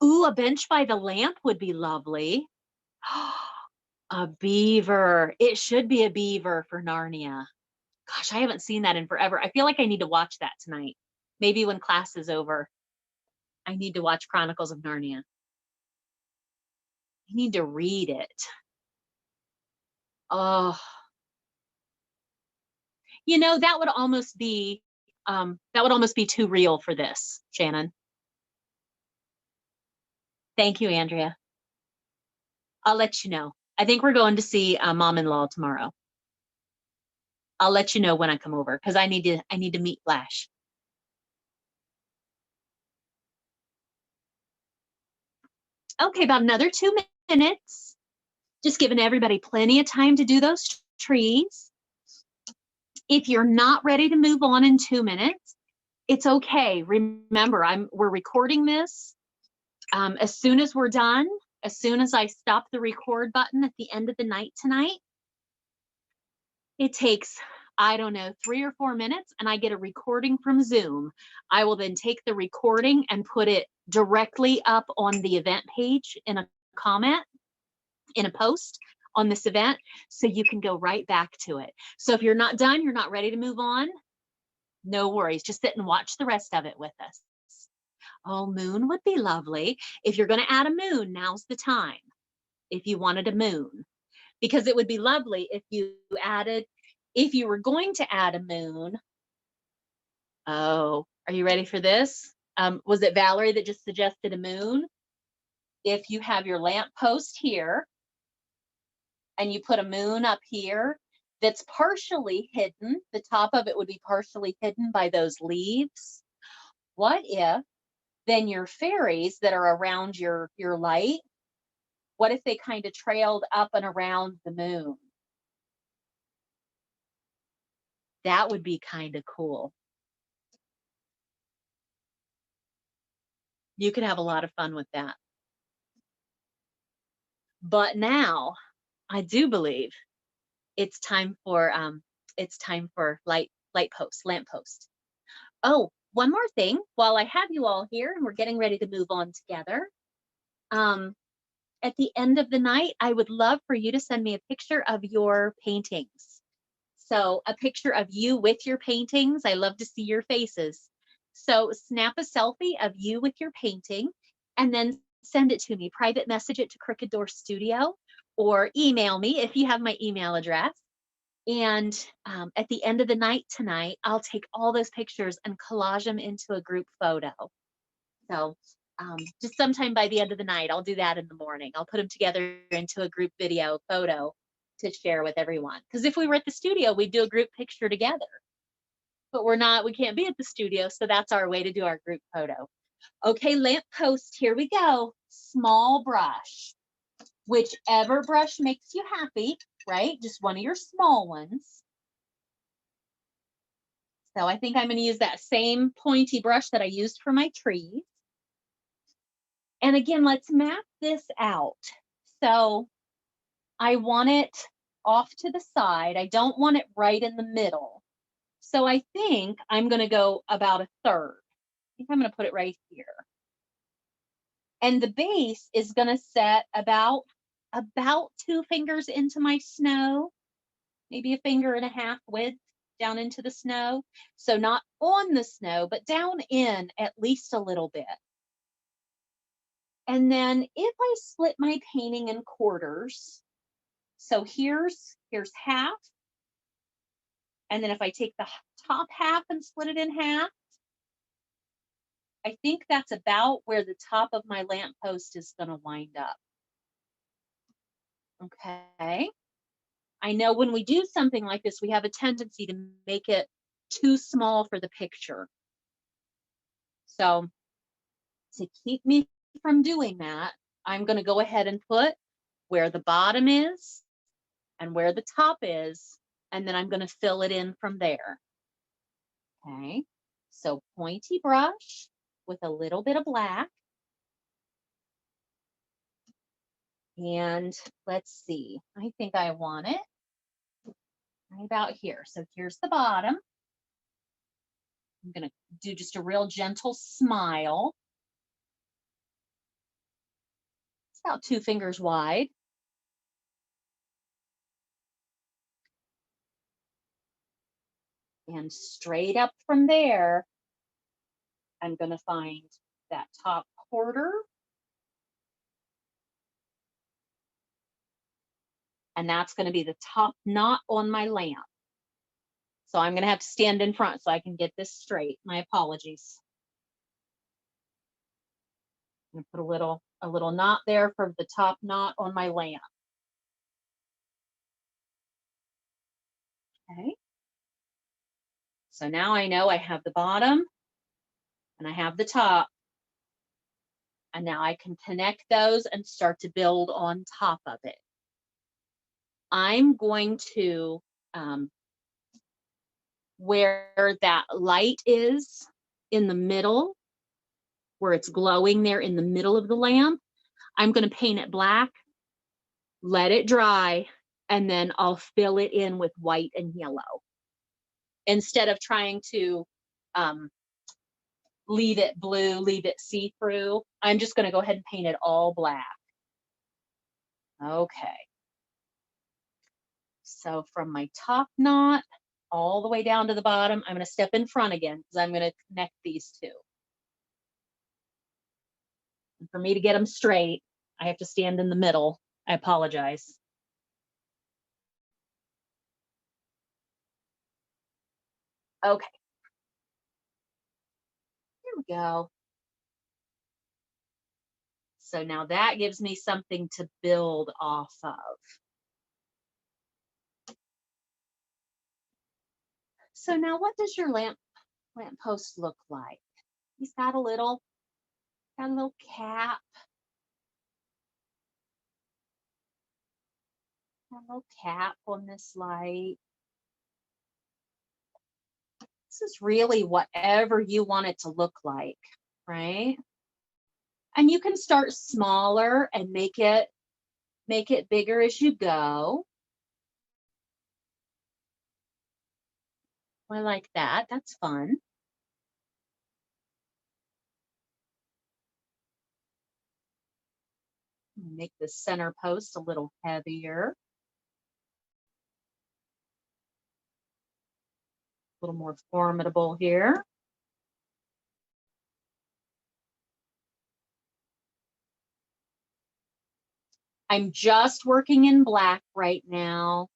Ooh, a bench by the lamp would be lovely. A beaver. It should be a beaver for Narnia. Gosh, I haven't seen that in forever. I feel like I need to watch that tonight. Maybe when class is over, I need to watch Chronicles of Narnia. I need to read it. Oh, that would almost be too real for this, Shannon. Thank you, Andrea. I'll let you know. I think we're going to see mom-in-law tomorrow. I'll let you know when I come over because I need to meet Flash. Okay, about another 2 minutes. Just giving everybody plenty of time to do those trees. If you're not ready to move on in 2 minutes, it's okay. Remember, we're recording this. As soon as we're done, as soon as I stop the record button at the end of the night tonight, it takes I don't know, 3 or 4 minutes, and I get a recording from Zoom. I will then take the recording and put it directly up on the event page in a comment, in a post on this event, so you can go right back to it. So if you're not done, you're not ready to move on, no worries. Just sit and watch the rest of it with us. Oh, moon would be lovely. If you're going to add a moon, now's the time. If you wanted a moon, because it would be lovely if you added, if you were going to add a moon. Oh, are you ready for this? Was it Valerie that just suggested a moon? If you have your lamp post here and you put a moon up here that's partially hidden, the top of it would be partially hidden by those leaves. What if then your fairies that are around your light, what if they kind of trailed up and around the moon? That would be kind of cool. You could have a lot of fun with that. But now I do believe it's time for lamp post. Oh, one more thing while I have you all here and we're getting ready to move on together. At the end of the night, I would love for you to send me a picture of your paintings. So a picture of you with your paintings. I love to see your faces. So snap a selfie of you with your painting and then send it to me. Private message it to Crooked Door Studio or email me if you have my email address. And at the end of the night tonight, I'll take all those pictures and collage them into a group photo. So just sometime by the end of the night, I'll do that in the morning. I'll put them together into a group video photo to share with everyone. Because if we were at the studio, we'd do a group picture together. But we can't be at the studio, so that's our way to do our group photo. Okay, lamp post, here we go. Small brush. Whichever brush makes you happy, right? Just one of your small ones. So I think I'm going to use that same pointy brush that I used for my trees. And again, let's map this out. So I want it off to the side. I don't want it right in the middle. So I think I'm going to go about a third. I think I'm going to put it right here. And the base is going to set about 2 fingers into my snow, maybe a finger and a half width down into the snow. So not on the snow, but down in at least a little bit. And then if I split my painting in quarters, so here's half. And then if I take the top half and split it in half, I think that's about where the top of my lamppost is going to wind up. Okay. I know when we do something like this, we have a tendency to make it too small for the picture. So to keep me from doing that, I'm going to go ahead and put where the bottom is and where the top is, and then I'm going to fill it in from there. Okay, so pointy brush with a little bit of black. And let's see, I think I want it right about here. So here's the bottom. I'm going to do just a real gentle smile. It's about 2 fingers wide. And straight up from there, I'm going to find that top quarter. And that's going to be the top knot on my lamp. So I'm going to have to stand in front so I can get this straight. My apologies. I'm going to put a little knot there for the top knot on my lamp. Okay. So now I know I have the bottom and I have the top. And now I can connect those and start to build on top of it. I'm going to, where that light is in the middle, where it's glowing there in the middle of the lamp, I'm going to paint it black, let it dry, and then I'll fill it in with white and yellow. instead of trying to leave it blue, leave it see-through, I'm just going to go ahead and paint it all black. Okay. So from my top knot all the way down to the bottom, I'm going to step in front again because I'm going to connect these two. And for me to get them straight, I have to stand in the middle. I apologize. Okay. Here we go. So now that gives me something to build off of. So now what does your lamppost look like? He's got a little cap. A little cap on this light. This is really whatever you want it to look like, right? And you can start smaller and make it bigger as you go. I like that. That's fun. Make the center post a little heavier. A little more formidable here. I'm just working in black right now.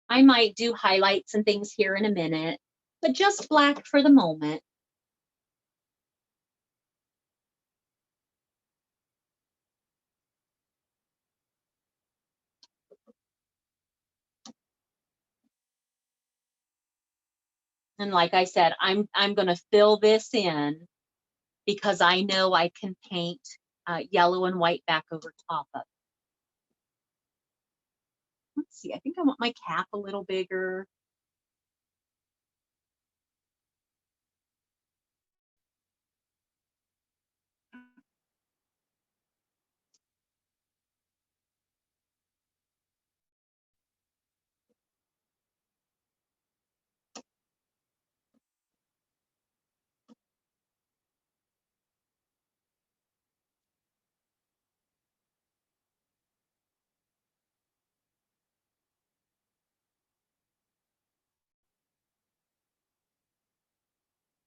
I might do highlights and things here in a minute, but just black for the moment. And like I said, I'm going to fill this in because I know I can paint yellow and white back over top of it. Let's see, I think I want my cap a little bigger.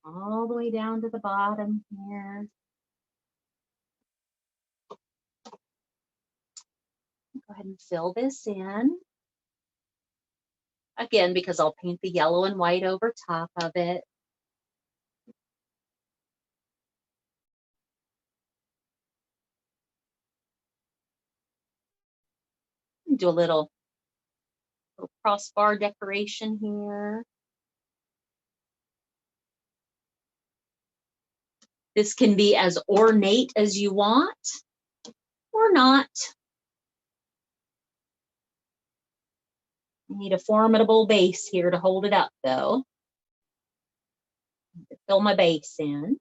All the way down to the bottom here. Go ahead and fill this in. Again, because I'll paint the yellow and white over top of it. Do a little crossbar decoration here. This can be as ornate as you want or not. You need a formidable base here to hold it up though. Fill my base in.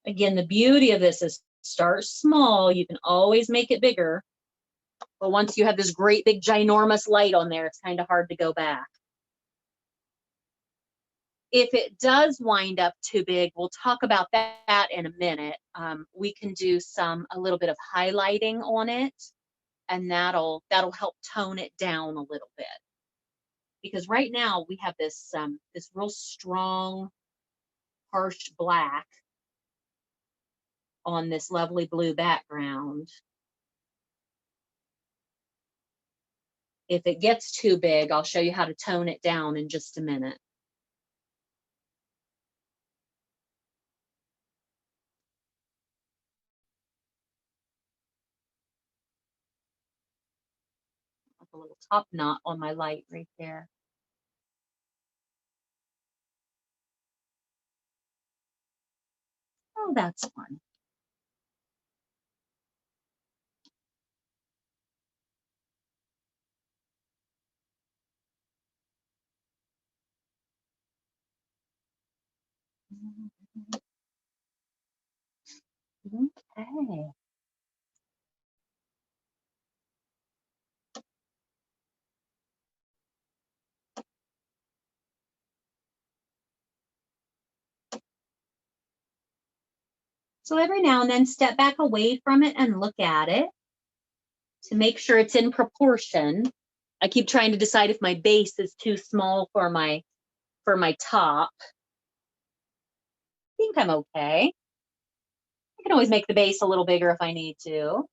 Again, the beauty of this is start small. You can always make it bigger. But once you have this great big ginormous light on there, it's kind of hard to go back. If it does wind up too big, we'll talk about that in a minute. We can do a little bit of highlighting on it, and that'll help tone it down a little bit. Because right now we have this real strong, harsh black on this lovely blue background. If it gets too big, I'll show you how to tone it down in just a minute. A little top knot on my light right there. Oh, that's fun. Okay. So every now and then step back away from it and look at it to make sure it's in proportion. I keep trying to decide if my base is too small for my top. I think I'm okay. I can always make the base a little bigger if I need to.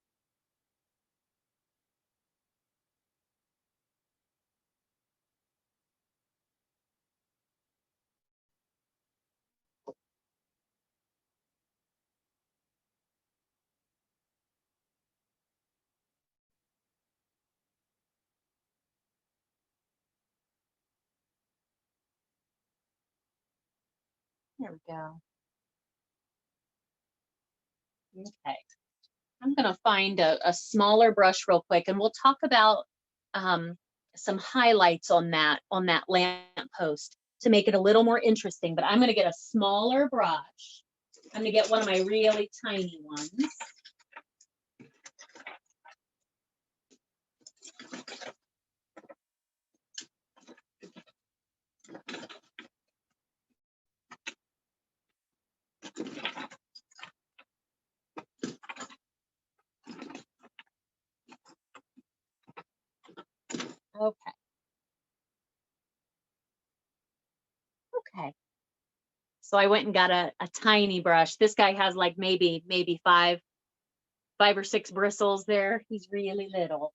There we go. Okay. I'm going to find a smaller brush real quick, and we'll talk about some highlights on that lamp post to make it a little more interesting. But I'm going to get a smaller brush. I'm going to get one of my really tiny ones. Okay. Okay. So I went and got a tiny brush. This guy has like maybe five or six bristles there. He's really little.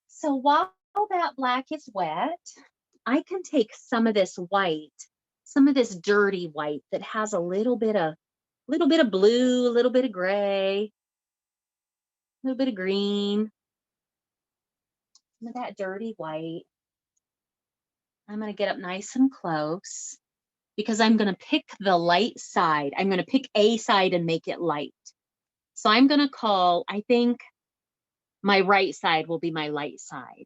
So while that black is wet, I can take some of this white, some of this dirty white that has a little bit of blue, a little bit of gray, a little bit of green, some of that dirty white. I'm going to get up nice and close because I'm going to pick the light side. I'm going to pick a side and make it light. So I'm going to call, I think my right side will be my light side.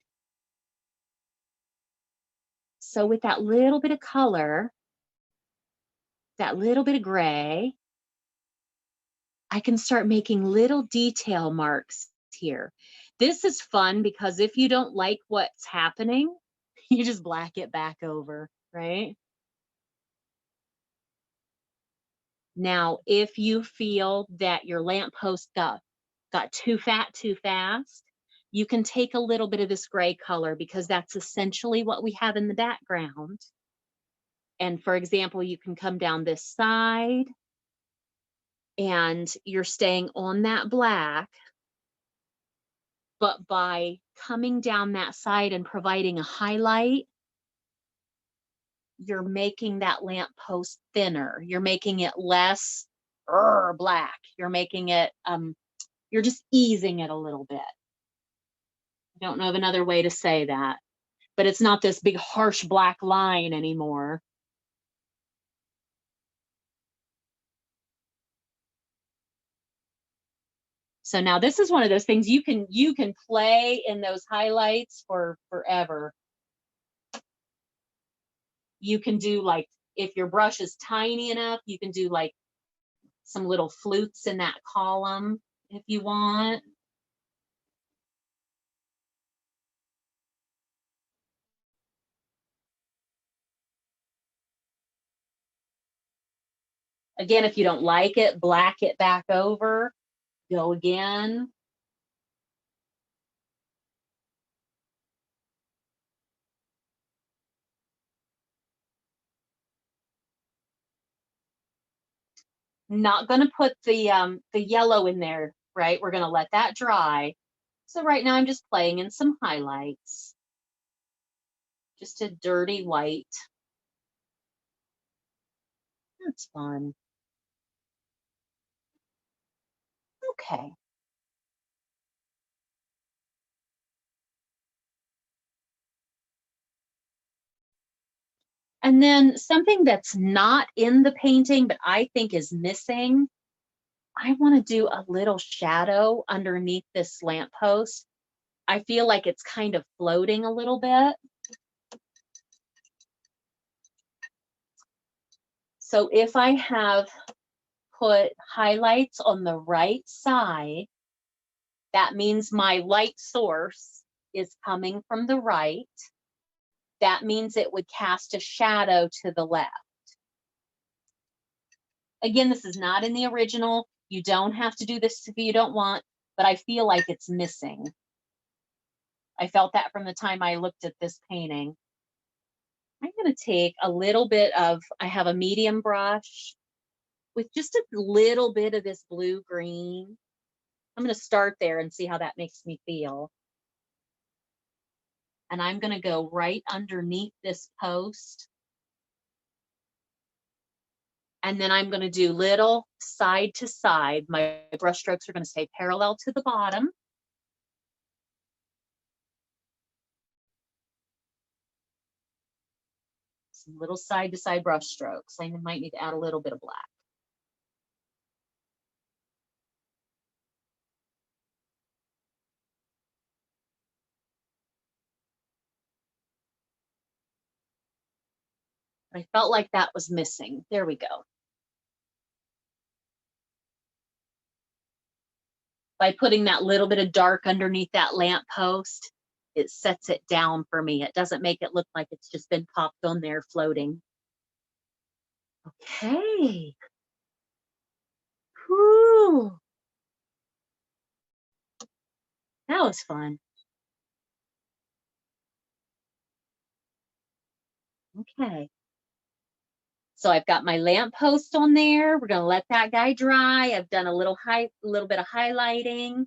So with that little bit of color, that little bit of gray, I can start making little detail marks here. This is fun because if you don't like what's happening, you just black it back over, right? Now, if you feel that your lamppost got too fat too fast, you can take a little bit of this gray color because that's essentially what we have in the background. And for example, you can come down this side and you're staying on that black, but by coming down that side and providing a highlight, you're making that lamp post thinner. You're making it less black. You're making it, you're just easing it a little bit. I don't know of another way to say that, but it's not this big harsh black line anymore. So now this is one of those things you can play in those highlights for forever. You can do, like, if your brush is tiny enough, you can do like some little flutes in that column if you want. Again, if you don't like it, black it back over, go again. Not going to put the yellow in there, right? We're going to let that dry. So right now I'm just playing in some highlights. Just a dirty white. That's fun. Okay. And then something that's not in the painting, but I think is missing, I want to do a little shadow underneath this lamppost. I feel like it's kind of floating a little bit. So if I have put highlights on the right side, that means my light source is coming from the right. That means it would cast a shadow to the left. Again, this is not in the original. You don't have to do this if you don't want, but I feel like it's missing. I felt that from the time I looked at this painting. I'm going to take a little bit of, I have a medium brush with just a little bit of this blue green. I'm going to start there and see how that makes me feel. And I'm going to go right underneath this post. And then I'm going to do little side to side. My brush strokes are going to stay parallel to the bottom. Some little side to side brush strokes. I might need to add a little bit of black. I felt like that was missing. There we go. By putting that little bit of dark underneath that lamp post, it sets it down for me. It doesn't make it look like it's just been popped on there floating. Okay. Whew. That was fun. Okay. So I've got my lamp post on there. We're going to let that guy dry. I've done a little bit of highlighting.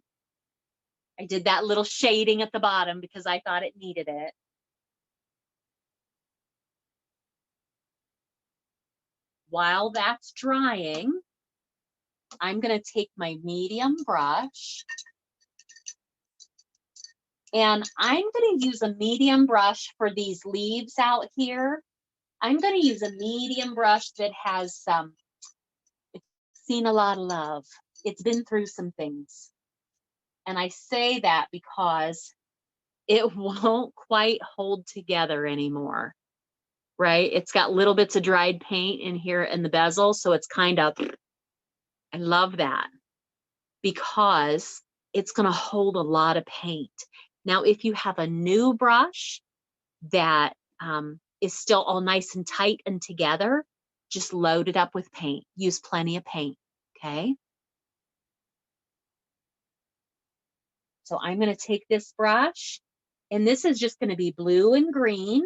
I did that little shading at the bottom because I thought it needed it. While that's drying, I'm going to take my medium brush and I'm going to use a medium brush for these leaves out here. I'm going to use a medium brush that has it's seen a lot of love. It's been through some things. And I say that because it won't quite hold together anymore, right? It's got little bits of dried paint in here in the bezel. So it's kind of, I love that because it's going to hold a lot of paint. Now, if you have a new brush that is still all nice and tight and together, just load it up with paint. Use plenty of paint, okay? So I'm going to take this brush, and this is just going to be blue and green.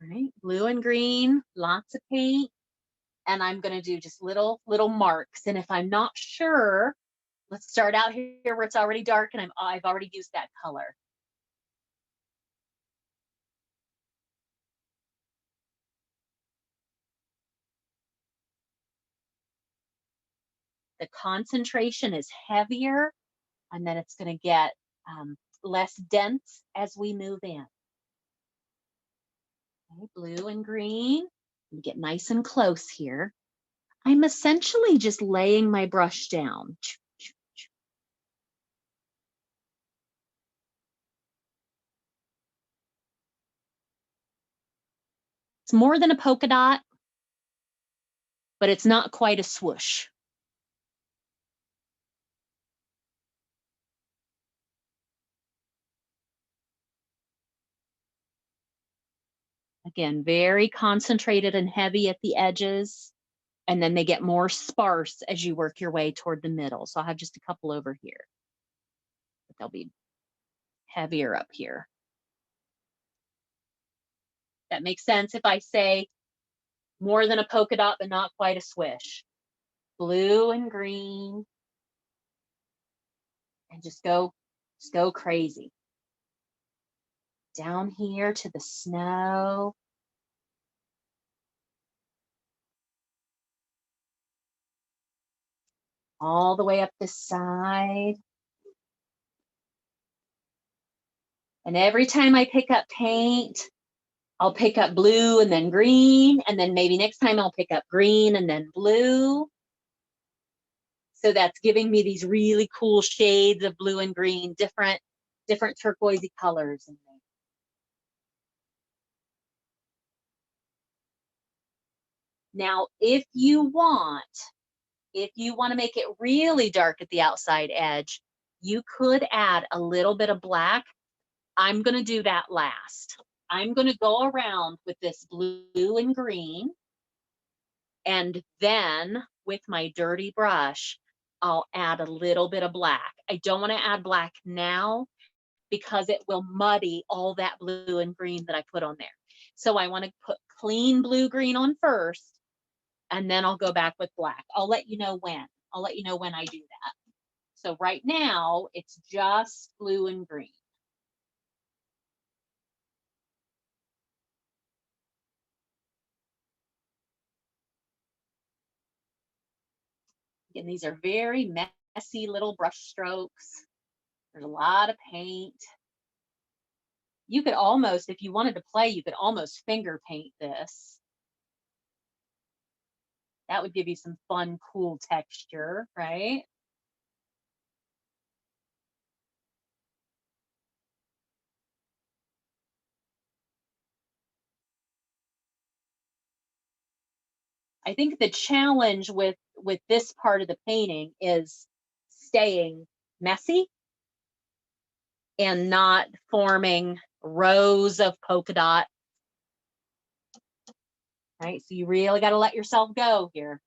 Right, blue and green, lots of paint. And I'm going to do just little marks. And if I'm not sure, let's start out here where it's already dark and I've already used that color. The concentration is heavier, and then it's going to get less dense as we move in. Okay, blue and green. Get nice and close here. I'm essentially just laying my brush down. It's more than a polka dot, but it's not quite a swoosh. Again, very concentrated and heavy at the edges, and then they get more sparse as you work your way toward the middle. So I'll have just a couple over here, but they'll be heavier up here. That makes sense if I say more than a polka dot, but not quite a swish. Blue and green, and just go crazy. Down here to the snow. All the way up this side. And every time I pick up paint, I'll pick up blue and then green, and then maybe next time I'll pick up green and then blue. So that's giving me these really cool shades of blue and green, different turquoisey colors in there. Now, if you want to make it really dark at the outside edge, you could add a little bit of black. I'm going to do that last. I'm going to go around with this blue and green. And then with my dirty brush, I'll add a little bit of black. I don't want to add black now because it will muddy all that blue and green that I put on there. So I want to put clean blue green on first, and then I'll go back with black. I'll let you know when. I'll let you know when I do that. So right now it's just blue and green. And these are very messy little brush strokes. There's a lot of paint. You could almost, if you wanted to play, you could almost finger paint this. That would give you some fun, cool texture, right? I think the challenge with this part of the painting is staying messy and not forming rows of polka dot, right? So you really got to let yourself go here.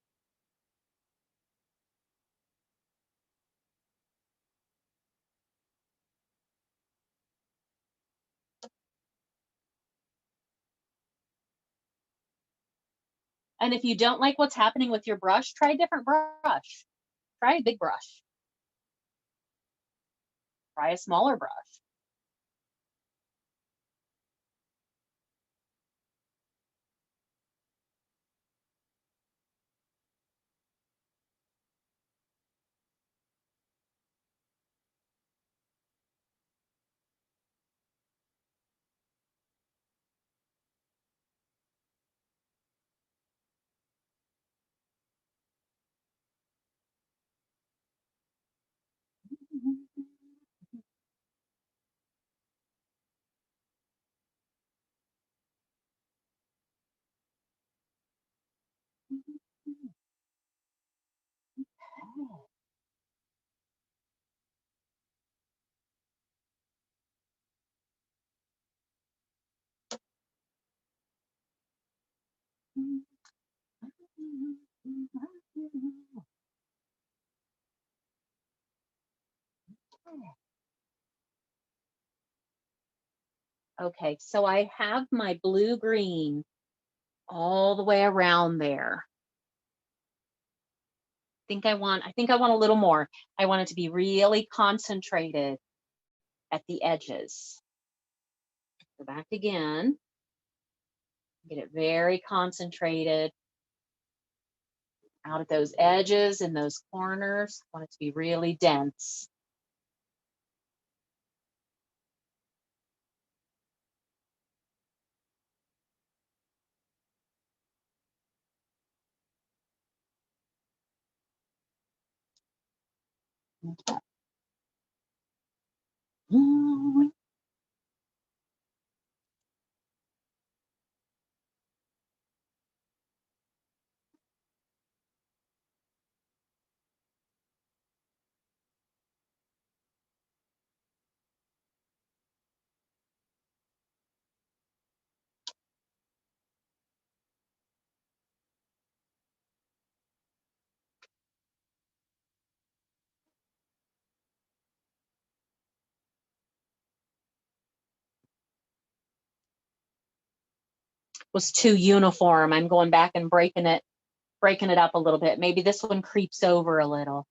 And if you don't like what's happening with your brush, try a different brush. Try a big brush. Try a smaller brush. Okay, so I have my blue green all the way around there. I think I want a little more. I want it to be really concentrated at the edges. Go back again. Get it very concentrated out at those edges and those corners. I want it to be really dense. Okay. Was too uniform. I'm going back and breaking it up a little bit. Maybe this one creeps over a little.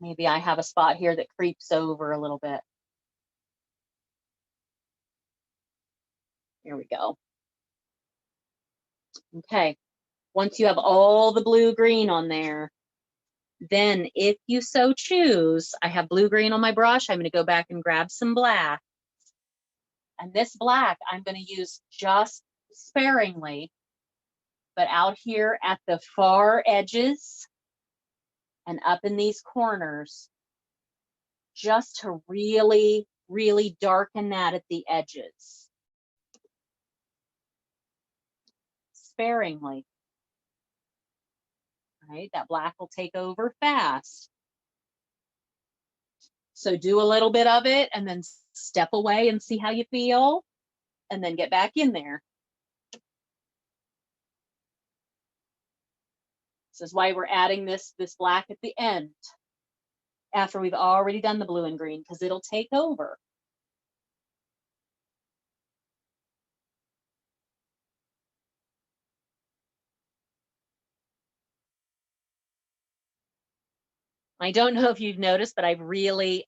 Maybe I have a spot here that creeps over a little bit. Here we go. Okay. Once you have all the blue green on there, then if you so choose, I have blue green on my brush. I'm going to go back and grab some black. And this black I'm going to use just sparingly, but out here at the far edges and up in these corners, just to really, really darken that at the edges. Sparingly. Right? That black will take over fast. So do a little bit of it and then step away and see how you feel, and then get back in there. This is why we're adding this black at the end after we've already done the blue and green, because it'll take over. I don't know if you've noticed, but I've really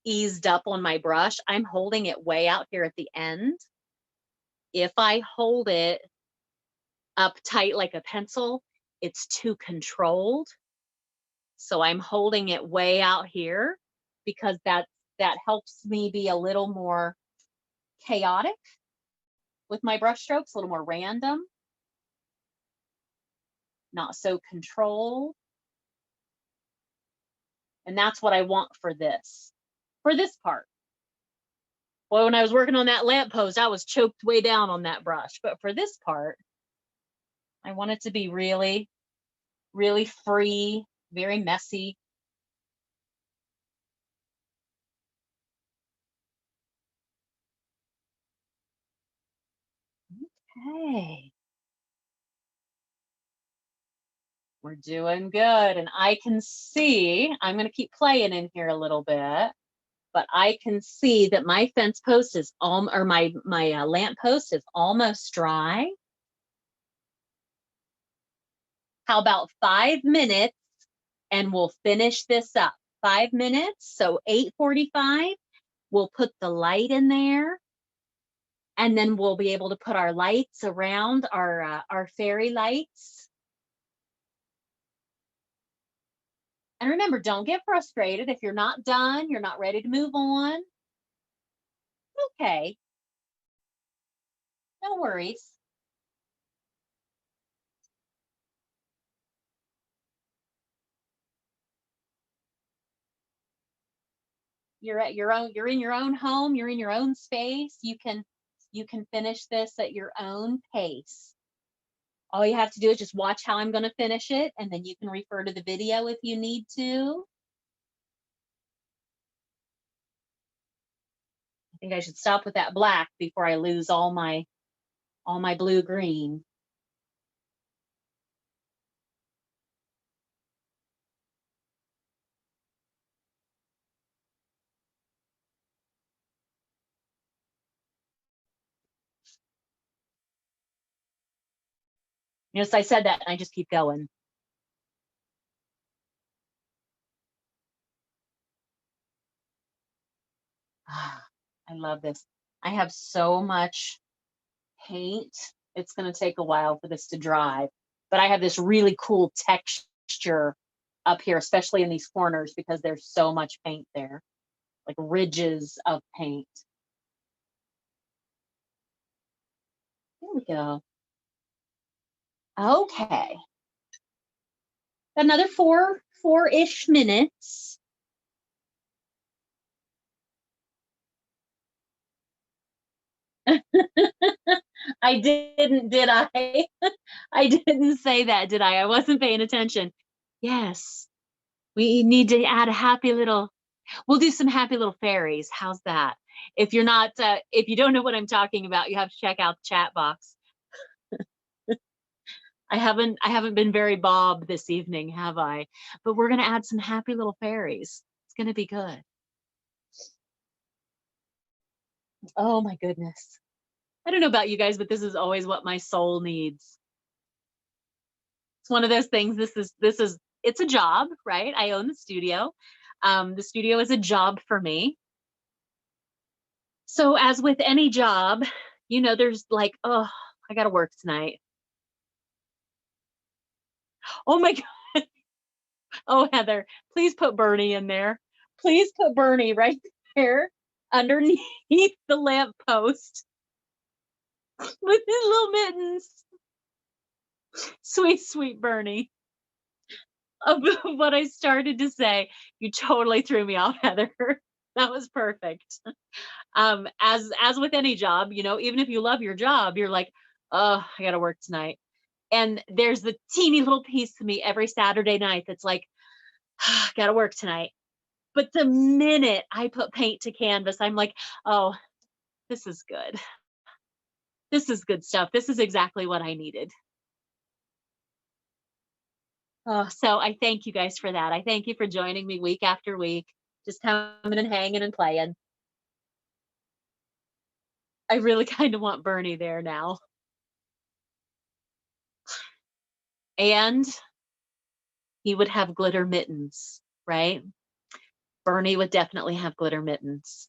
eased up on my brush. I'm holding it way out here at the end. If I hold it up tight like a pencil, it's too controlled. So I'm holding it way out here because that helps me be a little more chaotic with my brush strokes, a little more random, not so controlled. And that's what I want for this part. Boy, when I was working on that lamppost, I was choked way down on that brush. But for this part, I want it to be really, really free, very messy. Okay. We're doing good. And I can see, I'm going to keep playing in here a little bit, but I can see that my fence post is my lamp post is almost dry. How about 5 minutes and we'll finish this up. 5 minutes, so 8:45, we'll put the light in there, and then we'll be able to put our lights around, our fairy lights. And remember, don't get frustrated. If you're not done, you're not ready to move on, okay, no worries. You're in your own home, you're in your own space. You can finish this at your own pace. All you have to do is just watch how I'm going to finish it, and then you can refer to the video if you need to. I think I should stop with that black before I lose all my blue green. Yes, I said that and I just keep going. I love this. I have so much paint. It's going to take a while for this to dry, but I have this really cool texture up here, especially in these corners, because there's so much paint there, like ridges of paint. There we go. Okay. Another four-ish minutes. I didn't, did I? I didn't say that, did I? I wasn't paying attention. Yes, we need to add a happy little, we'll do some happy little fairies. How's that? If you're not, if you don't know what I'm talking about, you have to check out the chat box. I haven't been very Bob this evening, have I? But we're gonna add some happy little fairies. It's gonna be good. Oh my goodness. I don't know about you guys, but this is always what my soul needs. It's one of those things. It's a job, right? I own the studio. The studio is a job for me. So as with any job, you know, there's like, oh, I gotta work tonight. Oh my God. Oh, Heather, please put Bernie in there. Please put Bernie right there underneath the lamppost with his little mittens. Sweet, sweet Bernie. Of what I started to say, you totally threw me off, Heather. That was perfect. As with any job, you know, even if you love your job, you're like, oh, I gotta work tonight. And there's the teeny little piece of me every Saturday night that's like, oh, gotta work tonight. But the minute I put paint to canvas, I'm like, oh, this is good. This is good stuff. This is exactly what I needed. Oh, so I thank you guys for that. I thank you for joining me week after week, just coming and hanging and playing. I really kind of want Bernie there now. And he would have glitter mittens, right? Bernie would definitely have glitter mittens.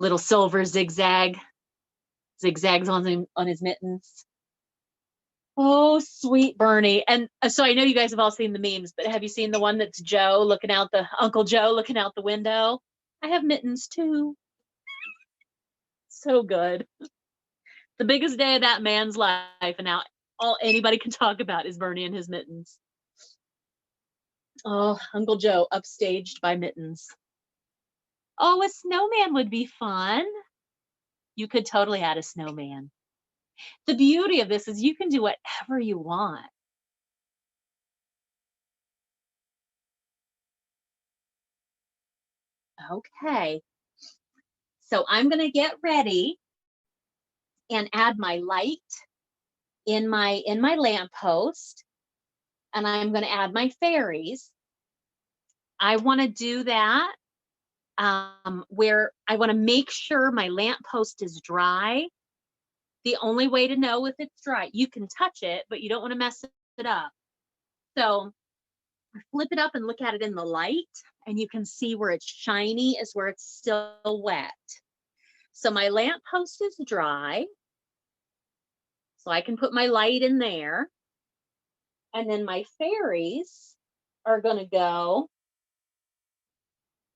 Little silver zigzags on his mittens. Oh, sweet Bernie. And so I know you guys have all seen the memes, but have you seen the one that's Uncle Joe looking out the window? I have mittens too. So good. The biggest day of that man's life, and now all anybody can talk about is Bernie and his mittens. Oh, Uncle Joe upstaged by mittens. Oh, a snowman would be fun. You could totally add a snowman. The beauty of this is you can do whatever you want. Okay, so I'm going to get ready and add my light in my lamppost, and I'm going to add my fairies. I want to do that where I want to make sure my lamppost is dry. The only way to know if it's dry, you can touch it, but you don't want to mess it up. So flip it up and look at it in the light, and you can see where it's shiny is where it's still wet. So my lamppost is dry, so I can put my light in there. And then my fairies are going to go,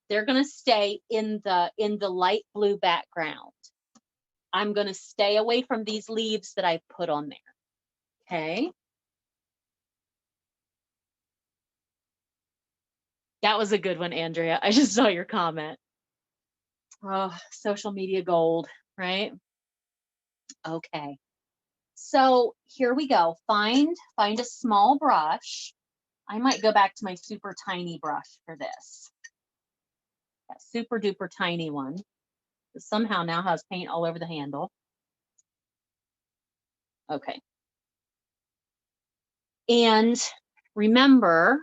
they're going to stay in the light blue background. I'm going to stay away from these leaves that I put on there. Okay. That was a good one, Andrea. I just saw your comment. Oh, social media gold, right? Okay. So here we go. Find a small brush. I might go back to my super tiny brush for this. That super duper tiny one. It somehow now has paint all over the handle. Okay. And remember,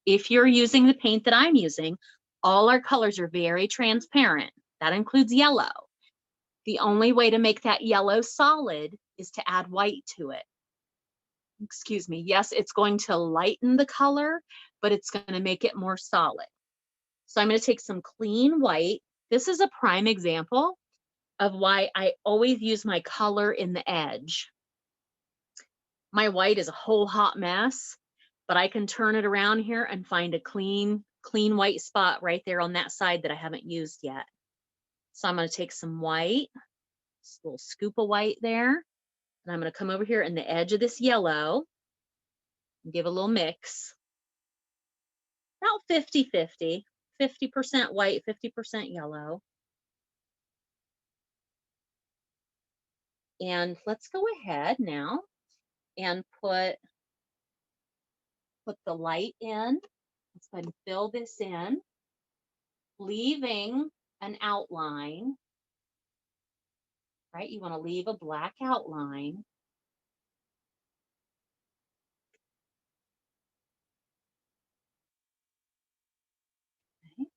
if you're using the paint that I'm using, all our colors are very transparent. That includes yellow. The only way to make that yellow solid is to add white to it. Excuse me. Yes, it's going to lighten the color, but it's going to make it more solid. So I'm going to take some clean white. This is a prime example of why I always use my color in the edge. My white is a whole hot mess, but I can turn it around here and find a clean white spot right there on that side that I haven't used yet. So I'm going to take some white, just a little scoop of white there, and I'm going to come over here in the edge of this yellow and give a little mix. About 50-50, 50% white, 50% yellow. And let's go ahead now and put the light in. Let's go ahead and fill this in, leaving an outline, right? You want to leave a black outline. Okay.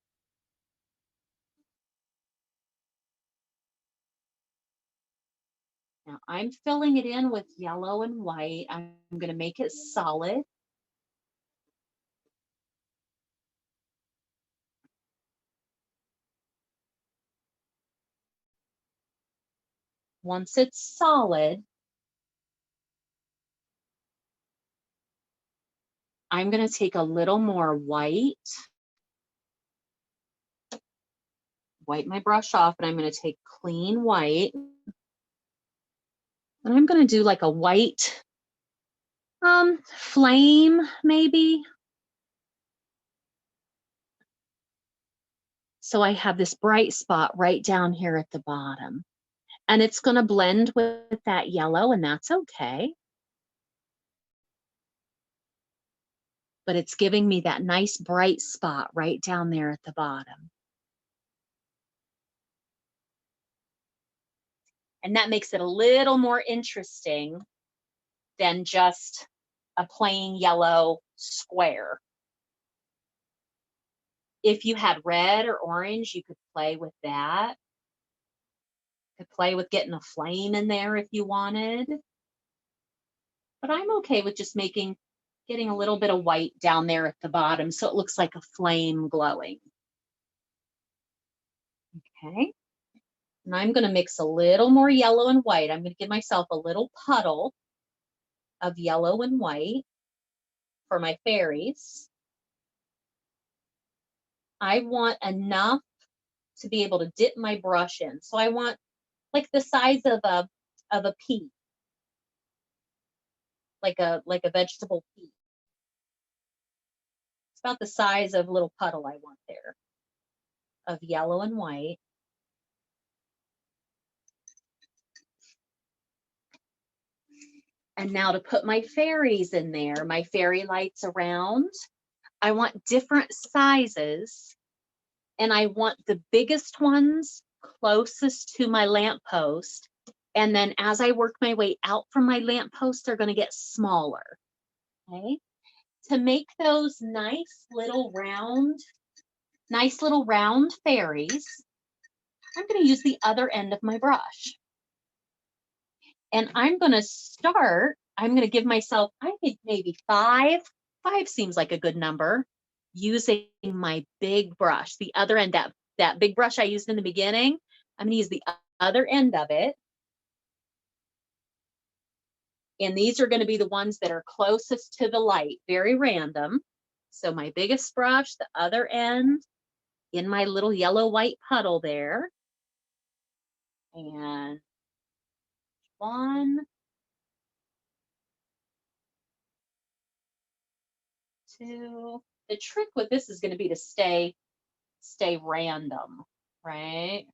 Now I'm filling it in with yellow and white. I'm going to make it solid. Once it's solid, I'm going to take a little more white, wipe my brush off, and I'm going to take clean white. And I'm going to do like a white flame, maybe. So I have this bright spot right down here at the bottom. And it's going to blend with that yellow, and that's okay. But it's giving me that nice bright spot right down there at the bottom. And that makes it a little more interesting than just a plain yellow square. If you had red or orange, you could play with that. You could play with getting a flame in there if you wanted. But I'm okay with just getting a little bit of white down there at the bottom so it looks like a flame glowing. Okay. And I'm going to mix a little more yellow and white. I'm going to give myself a little puddle of yellow and white for my fairies. I want enough to be able to dip my brush in. So I want like the size of a pea, like a vegetable pea. It's about the size of a little puddle I want there of yellow and white. And now to put my fairies in there, my fairy lights around, I want different sizes, and I want the biggest ones closest to my lamppost. And then as I work my way out from my lamppost, they're going to get smaller. Okay. To make those nice little round fairies, I'm going to use the other end of my brush. And I'm going to give myself, I think maybe 5. 5 seems like a good number, using my big brush, the other end, that big brush I used in the beginning. I'm going to use the other end of it. And these are going to be the ones that are closest to the light, very random. So my biggest brush, the other end, in my little yellow-white puddle there. And 1, 2. The trick with this is going to be to stay random, right?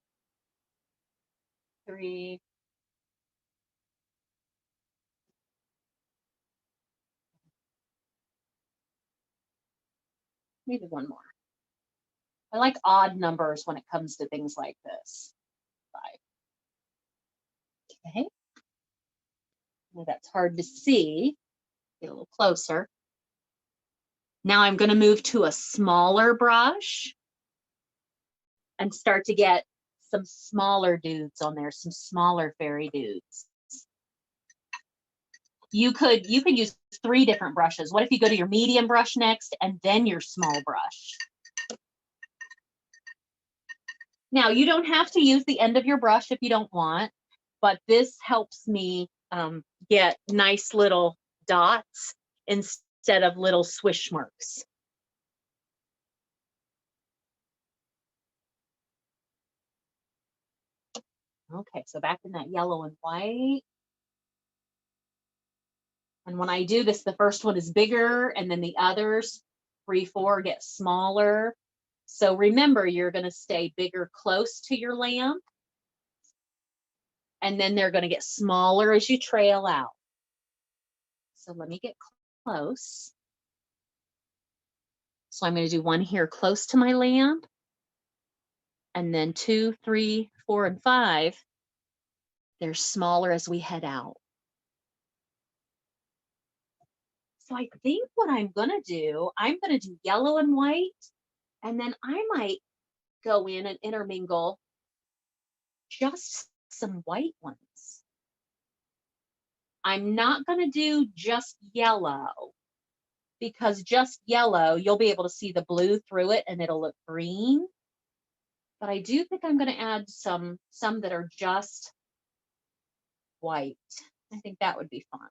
3. Maybe 1 more. I like odd numbers when it comes to things like this. 5. Okay. Well, that's hard to see. Get a little closer. Now I'm going to move to a smaller brush and start to get some smaller dudes on there, some smaller fairy dudes. You could use 3 different brushes. What if you go to your medium brush next and then your small brush? Now, you don't have to use the end of your brush if you don't want, but this helps me get nice little dots instead of little swish marks. Okay, so back in that yellow and white. And when I do this, the first one is bigger, and then the others, 3, 4, get smaller. So remember, you're going to stay bigger close to your lamp, and then they're going to get smaller as you trail out. So let me get close. So I'm going to do 1 here close to my lamp, and then 2, 3, 4, and 5. They're smaller as we head out. So I think what I'm going to do yellow and white, and then I might go in and intermingle just some white ones. I'm not going to do just yellow, because just yellow, you'll be able to see the blue through it and it'll look green. But I do think I'm going to add some that are just white. I think that would be fun.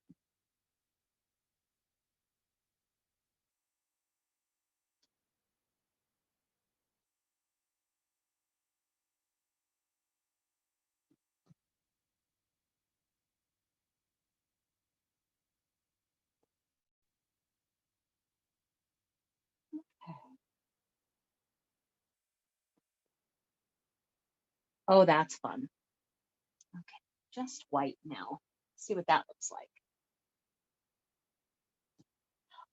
Oh, that's fun. Okay, just white now. Let's see what that looks like.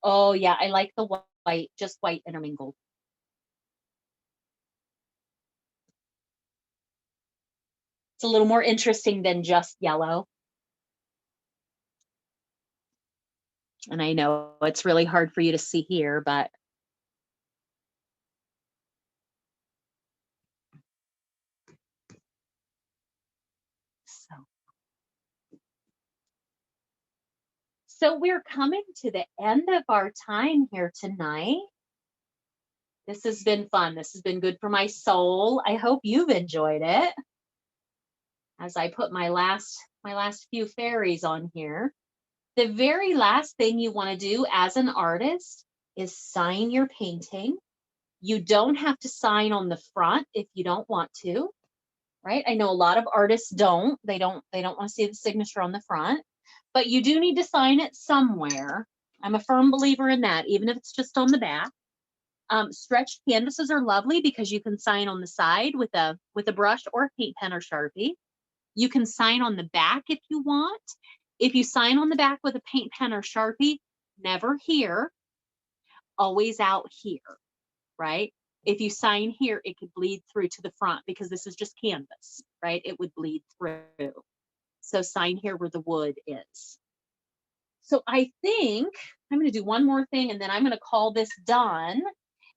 Oh yeah, I like the white, just white intermingled. It's a little more interesting than just yellow. And I know it's really hard for you to see here, but so we're coming to the end of our time here tonight. This has been fun. This has been good for my soul. I hope you've enjoyed it. As I put my last few fairies on here. The very last thing you want to do as an artist is sign your painting. You don't have to sign on the front if you don't want to, right? I know a lot of artists don't. They don't want to see the signature on the front, but you do need to sign it somewhere. I'm a firm believer in that, even if it's just on the back. Stretched canvases are lovely because you can sign on the side with a brush or a paint pen or Sharpie. You can sign on the back if you want. If you sign on the back with a paint pen or Sharpie, never here, always out here, right? If you sign here, it could bleed through to the front because this is just canvas, right? It would bleed through. So sign here where the wood is. So I think I'm going to do one more thing and then I'm going to call this done.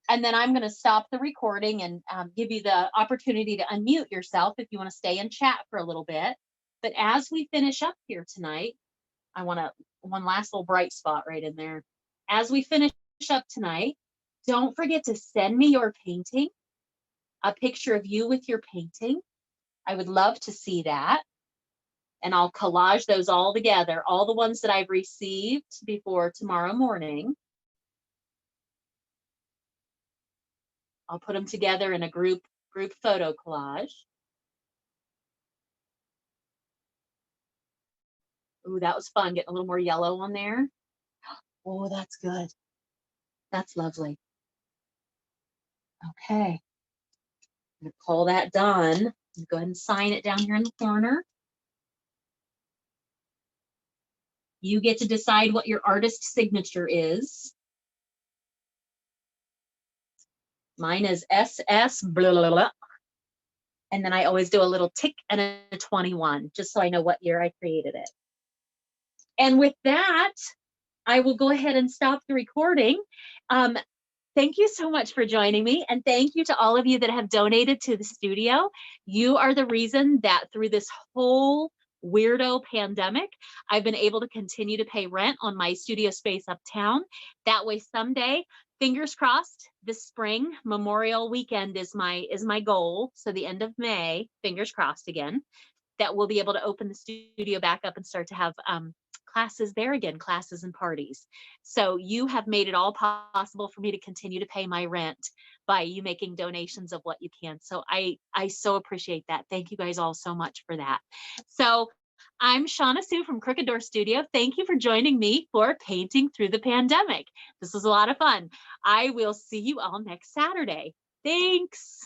And then I'm going to stop the recording and give you the opportunity to unmute yourself if you want to stay and chat for a little bit. But as we finish up here tonight, I want one last little bright spot right in there. As we finish up tonight, don't forget to send me your painting, a picture of you with your painting. I would love to see that. And I'll collage those all together, all the ones that I've received before tomorrow morning. I'll put them together in a group photo collage. Ooh, that was fun, getting a little more yellow on there. Oh, that's good. That's lovely. Okay. I'm gonna call that done. Go ahead and sign it down here in the corner. You get to decide what your artist signature is. Mine is SS blah, blah, blah. And then I always do a little tick and a 21, just so I know what year I created it. And with that, I will go ahead and stop the recording. Thank you so much for joining me. And thank you to all of you that have donated to the studio. You are the reason that through this whole weirdo pandemic, I've been able to continue to pay rent on my studio space uptown. That way someday, fingers crossed, this spring, Memorial Weekend is my goal. So the end of May, fingers crossed again, that we'll be able to open the studio back up and start to have classes there again, classes and parties. So you have made it all possible for me to continue to pay my rent by you making donations of what you can. So I so appreciate that. Thank you guys all so much for that. So I'm Shauna Sue from Crooked Door Studio. Thank you for joining me for Painting Through the Pandemic. This was a lot of fun. I will see you all next Saturday. Thanks.